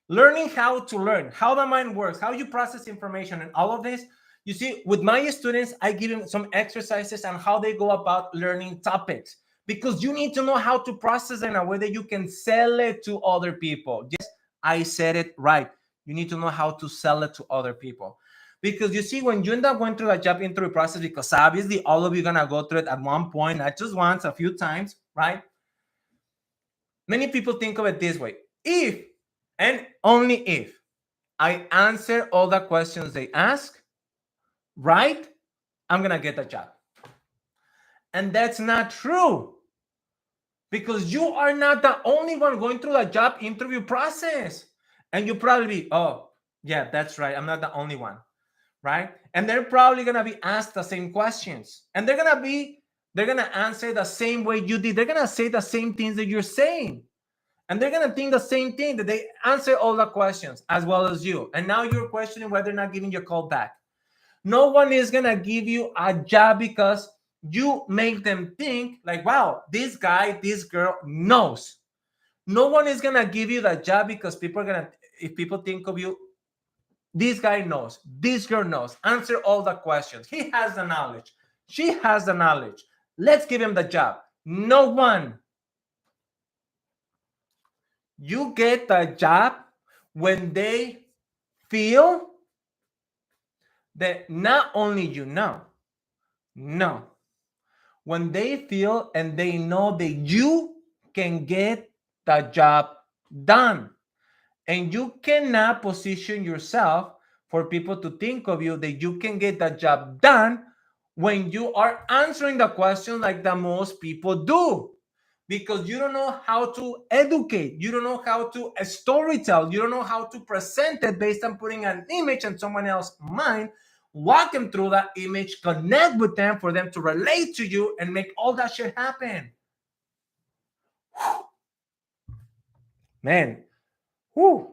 Learning how to learn, how the mind works, how you process information, and all of this. You see, with my students, I give them some exercises on how they go about learning topics, because you need to know how to process in a way that you can sell it to other people. Yes, I said it right. You need to know how to sell it to other people. Because you see, when you end up going through a job interview process, because obviously all of you are going to go through it at one point, not just once, a few times, right? Many people think of it this way. If, and only if, I answer all the questions they ask, right, I'm going to get the job. And that's not true. Because you are not the only one going through the job interview process. And you probably be, oh, yeah, that's right. I'm not the only one. Right? And they're probably going to be asked the same questions. And they're going to be They're going to answer the same way you did. They're going to say the same things that you're saying. And they're going to think the same thing, that they answer all the questions as well as you. And now you're questioning whether they're not giving you a call back. No one is going to give you a job because you make them think like, wow, this guy, this girl knows. No one is going to give you that job because people are going to, if people think of you, this guy knows, this girl knows, answer all the questions. He has the knowledge. She has the knowledge. Let's give him the job. No one. You get the job when they feel that not only you know, no, when they feel and they know that you can get the job done. And you cannot position yourself for people to think of you that you can get the job done when you are answering the question like the most people do. Because you don't know how to educate, you don't know how to storytell, you don't know how to present it based on putting an image in someone else's mind, walk them through that image, connect with them for them to relate to you and make all that shit happen. Man, whoo.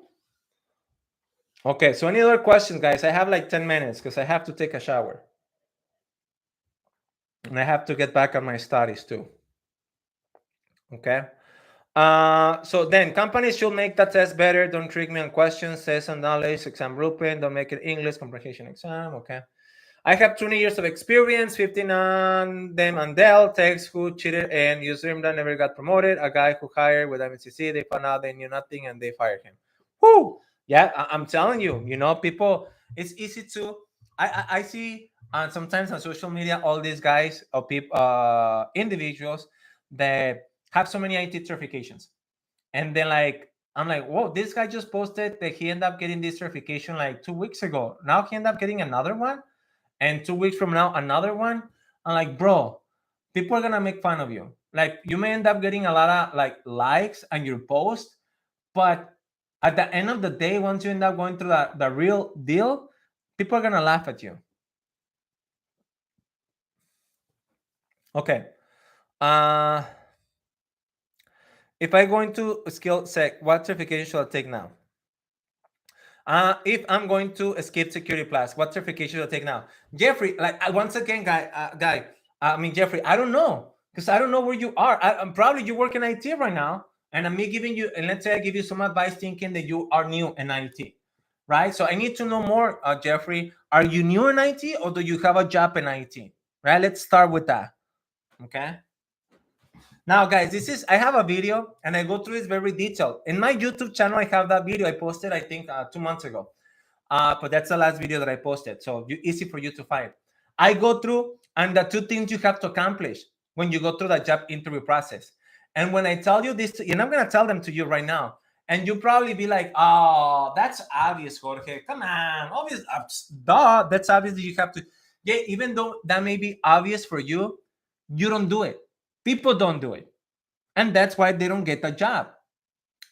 Okay, so any other questions, guys? I have like 10 minutes because I have to take a shower. And I have to get back on my studies too. Okay. So then companies should make the test better. Don't trick me on questions, test and knowledge, exam blueprint. Don't make it English comprehension exam. Okay. I have 20 years of experience, 15 on them on Dell, techs who cheated and used that never got promoted. A guy who hired with MCC, they found out they knew nothing and they fired him. Whoo! Yeah, I'm telling you, people, it's easy to, I see sometimes on social media, all these guys or people, individuals that have so many IT certifications. And then I'm like, whoa, this guy just posted that he ended up getting this certification like 2 weeks ago. Now he ended up getting another one. And 2 weeks from now, another one. I'm like, bro, people are gonna make fun of you. Like, you may end up getting a lot of likes on your post, but at the end of the day, once you end up going through the real deal, people are gonna laugh at you. Okay. If I go into skill sec, what certification should I take now? If I'm going to skip security plus, what certification should I take now? Jeffrey, once again, Jeffrey, I don't know, because I don't know where you are. I'm probably you work in IT right now, and I'm me giving you, and let's say I give you some advice thinking that you are new in IT, right? So I need to know more, Jeffrey. Are you new in IT or do you have a job in IT? Right? Let's start with that. Okay. Now, guys, I have a video and I go through it very detailed. In my YouTube channel, I have that video I posted, I think 2 months ago. But that's the last video that I posted. So easy for you to find. I go through and the 2 things you have to accomplish when you go through the job interview process. And when I tell you this, and I'm going to tell them to you right now, and you'll probably be like, oh, that's obvious, Jorge. Come on. Obvious. Duh. That's obvious that you have to. Yeah, even though that may be obvious for you, you don't do it. People don't do it. And that's why they don't get the job.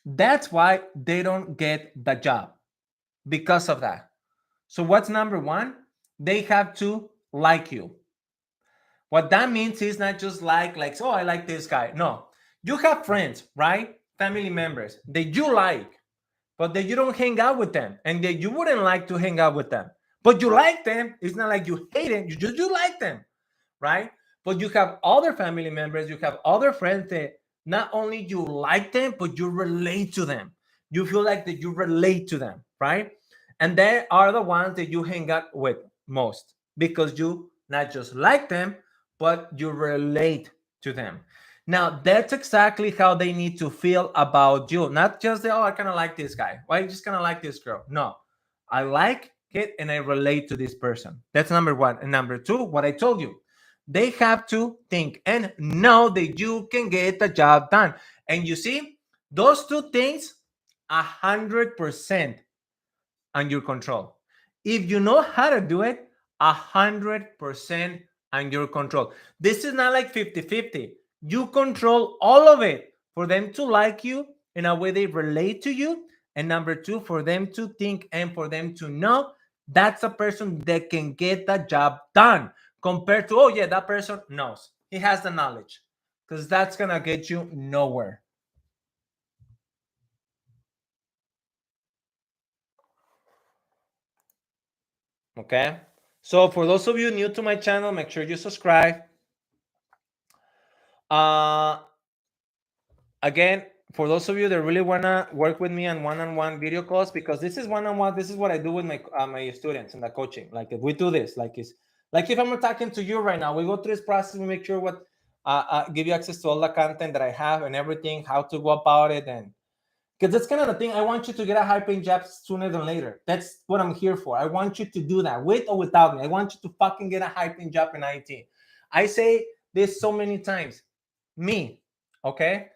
That's why they don't get the job, because of that. So what's number one? They have to like you. What that means is not just oh, I like this guy. No, you have friends, right? Family members that you like, but that you don't hang out with them and that you wouldn't like to hang out with them. But you like them. It's not like you hate them. You like them, right? But you have other family members, you have other friends that not only you like them, but you relate to them. You feel like that you relate to them, right? And they are the ones that you hang out with most because you not just like them, but you relate to them. Now, that's exactly how they need to feel about you. Not just, oh, I kind of like this guy. Well, I just kind of like this girl. No, I like it and I relate to this person. That's number one. And number two, what I told you, they have to think and know that you can get the job done. And you see, those 2 things, 100% on your control. If you know how to do it, 100% on your control. This is not like 50-50. You control all of it for them to like you in a way they relate to you. And number two, for them to think and for them to know that's a person that can get the job done compared to, oh, yeah, that person knows. He has the knowledge, because that's gonna get you nowhere. Okay. So for those of you new to my channel, make sure you subscribe. Uh, Again, for those of you that really wanna work with me on one-on-one video calls, because this is one-on-one, this is what I do with my students in the coaching. Like if we do this, like it's like if I'm talking to you right now, we go through this process, we make sure what give you access to all the content that I have and everything, how to go about it, and because that's kind of the thing. I want you to get a high-paying job sooner than later. That's what I'm here for. I want you to do that, with or without me. I want you to fucking get a high-paying job in IT. I say this so many times. Me, okay?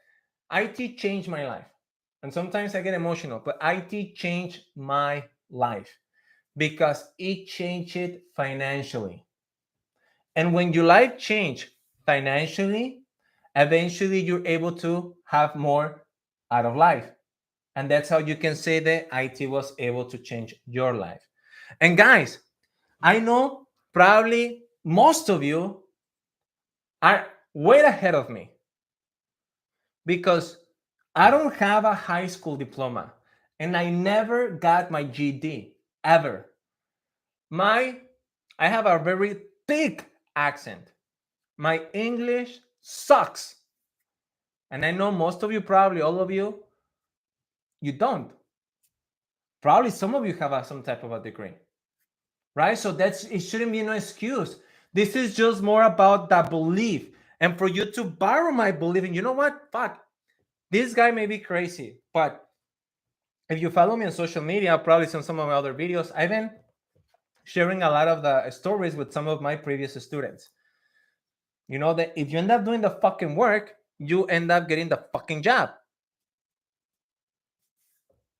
IT changed my life. And sometimes I get emotional, but IT changed my life because it changed it financially. And when your life change financially, eventually you're able to have more out of life. And that's how you can say that IT was able to change your life. And guys, I know probably most of you are way ahead of me because I don't have a high school diploma and I never got my GD ever. I have a very thick accent. My English sucks. And I know most of you, probably all of you, you don't. Probably some of you have some type of a degree, right? So it shouldn't be no excuse. This is just more about that belief. And for you to borrow my belief, and you know what? Fuck, this guy may be crazy, but if you follow me on social media, probably some of my other videos, I've been sharing a lot of the stories with some of my previous students. You know that if you end up doing the fucking work, you end up getting the fucking job.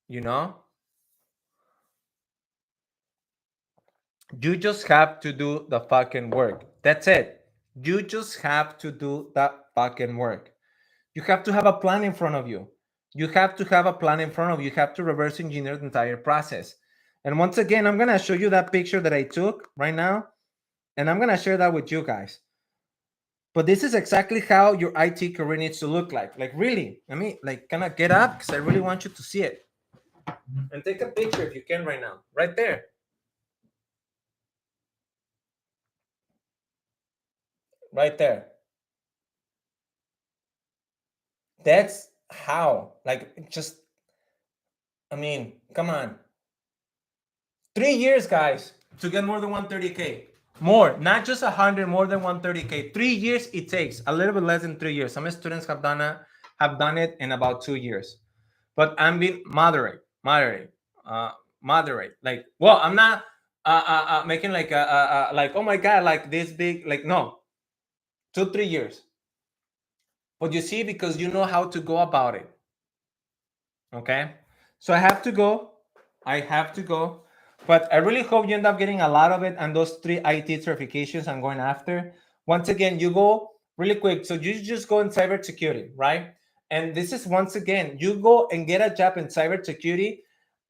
You know? You just have to do the fucking work. That's it. You just have to do that fucking work. You have to have a plan in front of you. You have to have a plan in front of you. You have to reverse engineer the entire process. And once again, I'm going to show you that picture that I took right now. And I'm going to share that with you guys. But this is exactly how your IT career needs to look like. Like, really, let me, like, kind of get up because I really want you to see it. And take a picture if you can right now. Right there. Right there. That's how, like, just, I mean, come on. 3 years, guys, to get more than 130K. More, not just 100, more than 130K. 3 years it takes, a little bit less than 3 years. Some students have done it in about 2 years. But I'm being moderate. Like, well, I'm not making like like, oh my god, like this big. Like, no, 2-3 years. But you see, because you know how to go about it. Okay, so I have to go. But I really hope you end up getting a lot of it and those 3 IT certifications I'm going after. Once again, you go really quick. So you just go in cybersecurity, right? And this is, once again, you go and get a job in cybersecurity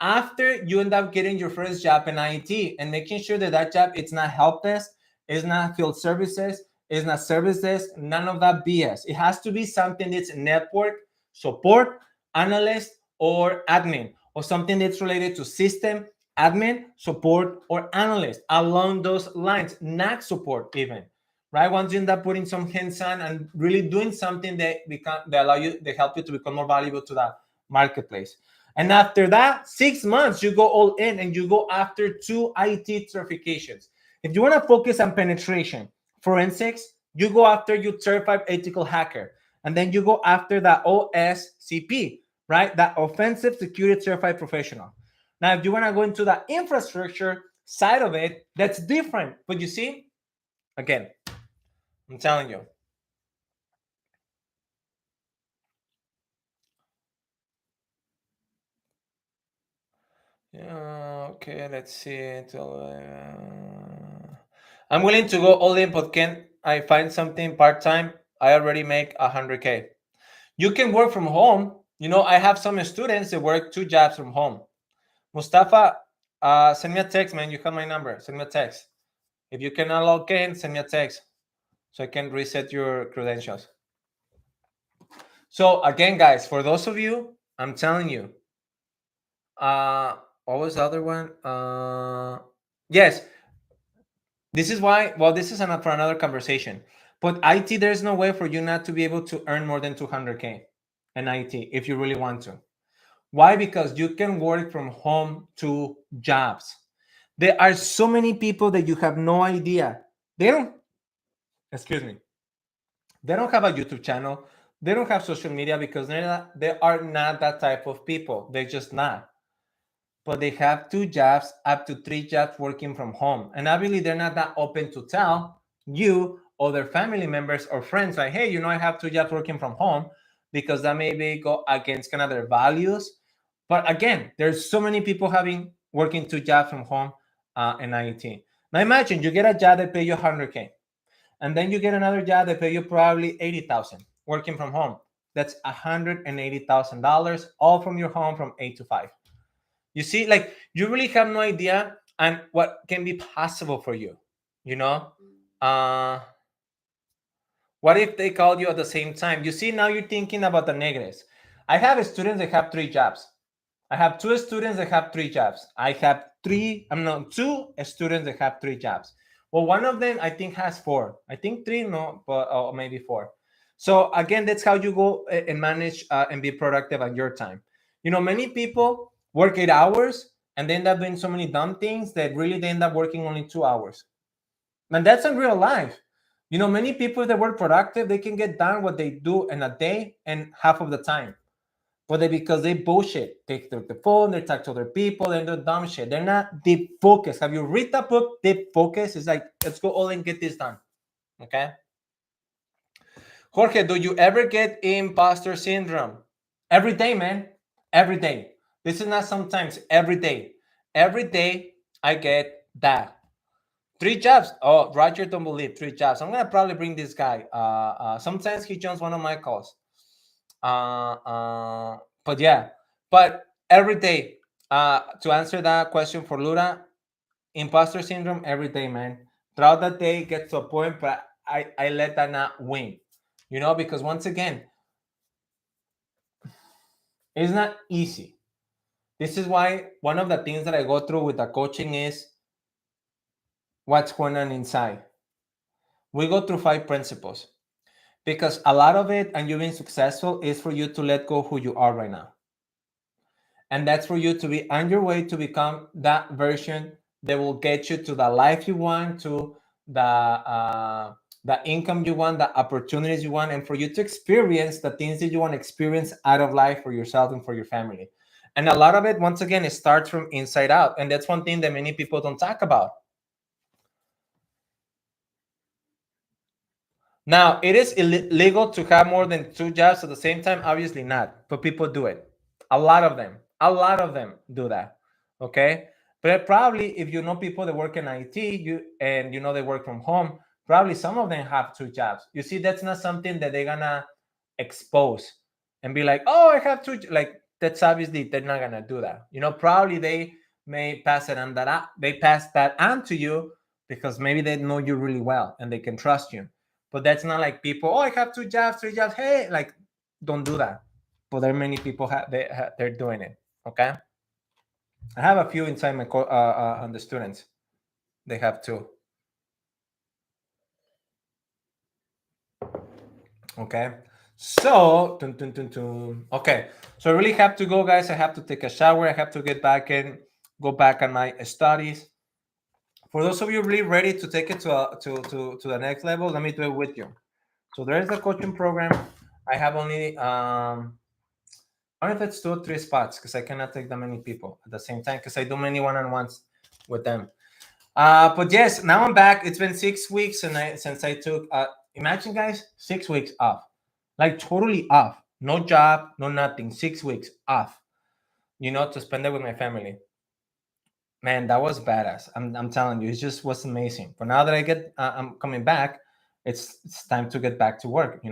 after you end up getting your first job in IT and making sure that that job, it's not help desk, it's not field services, it's not services, none of that BS. It has to be something that's network support, analyst, or admin, or something that's related to system admin, support, or analyst, along those lines, not support even, right? Once you end up putting some hands on and really doing something that they help you to become more valuable to that marketplace. And after that, 6 months, you go all in and you go after 2 IT certifications. If you want to focus on penetration, forensics, you go after your certified ethical hacker. And then you go after the OSCP, right? That offensive security certified professional. Now, if you want to go into the infrastructure side of it, that's different. But you see, again, I'm telling you. Yeah, okay, let's see. I'm willing to go all in, but can I find something part-time? I already make 100K. You can work from home. You know, I have some students that work 2 jobs from home. Mustafa, send me a text, man. You have my number. Send me a text. If you cannot log in, send me a text. so I can reset your credentials. So again, guys, for those of you, I'm telling you, what was the other one? Yes, this is why. Well, this is for another conversation. But IT, there's no way for you not to be able to earn more than 200K in IT if you really want to. Why? Because you can work from home to jobs. There are so many people that you have no idea. They don't, excuse me, they don't have a YouTube channel. They don't have social media because they are not that type of people. They're just not. But they have 2 jobs, up to 3 jobs working from home. And obviously, they're not that open to tell you or their family members or friends, like, hey, I have 2 jobs working from home, because that maybe go against kind of their values. But again, there's so many people working 2 jobs from home in IT. Now imagine you get a job that pay you 100K, and then you get another job that pay you probably 80,000 working from home. That's $180,000, all from your home from 8 to 5. You see, like, you really have no idea and what can be possible for you. You know, what if they call you at the same time? You see, now you're thinking about the negatives. I have students that have 3 jobs. I have 2 students that have 3 jobs. I have two students that have 3 jobs. Well, one of them I think has 4. I think 3, no, but maybe 4. So again, that's how you go and manage and be productive at your time. Many people work 8 hours and they end up doing so many dumb things that really they end up working only 2 hours. And that's in real life. Many people that work productive, they can get done what they do in a day and half of the time. But because they bullshit, they take the phone, they talk to other people, and do dumb shit. They're not deep focused. Have you read that book, Deep Focus? It's like, let's go all and get this done. Okay. Jorge, do you ever get imposter syndrome? Every day, man. Every day. This is not sometimes, every day. Every day I get that. 3 jobs. Oh, Roger, don't believe 3 jobs. I'm gonna probably bring this guy. Sometimes he joins one of my calls. But yeah, but every day. To answer that question for Lura, imposter syndrome every day, man. Throughout the day, get to a point, but I let that not win. Because once again, it's not easy. This is why one of the things that I go through with the coaching is what's going on inside. We go through 5 principles, because a lot of it, and you being successful, is for you to let go who you are right now. And that's for you to be on your way to become that version that will get you to the life you want, to the income you want, the opportunities you want, and for you to experience the things that you want to experience out of life for yourself and for your family. And a lot of it, once again, it starts from inside out. And that's one thing that many people don't talk about. Now, it is illegal to have more than 2 jobs at the same time. Obviously not, but people do it. A lot of them do that. Okay. But probably if you know people that work in IT, they work from home, probably some of them have 2 jobs. You see, that's not something that they're gonna expose and be like, oh, I have 2. Like, that's obviously they're not gonna do that. Probably they may pass it on they pass that on to you because maybe they know you really well and they can trust you. But that's not like people, oh, I have 2 jobs, 3 jobs. Hey, like, don't do that. But there are many people they're doing it. Okay. I have a few inside my on the students. They have 2. Okay. So, okay. So I really have to go, guys. I have to take a shower. I have to get back and go back on my studies. For those of you really ready to take it to the next level, let me do it with you. So there's the coaching program. I have only I don't know if it's 2 or 3 spots because I cannot take that many people at the same time because I do many one-on-ones with them. But yes, now I'm back. It's been 6 weeks since I took. Imagine, guys, 6 weeks off, like totally off, no job, no nothing. 6 weeks off, to spend it with my family. Man, that was badass. I'm telling you, it just was amazing. But now that I'm coming back, it's time to get back to work.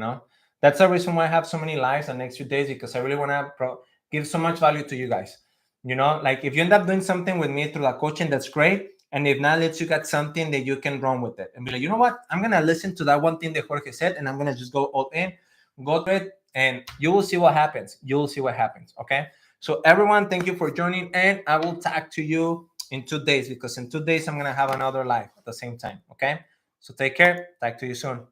That's the reason why I have so many lives the next few days, because I really want to give so much value to you guys. Like, if you end up doing something with me through the coaching, that's great. And if not, let's you got something that you can run with it and be like, you know what? I'm gonna listen to that one thing that Jorge said, and I'm gonna just go all in, go through it, and you will see what happens. You will see what happens. Okay. So everyone, thank you for joining, and I will talk to you in 2 days, because in 2 days I'm gonna have another live at the same time. Okay. So take care. Talk to you soon.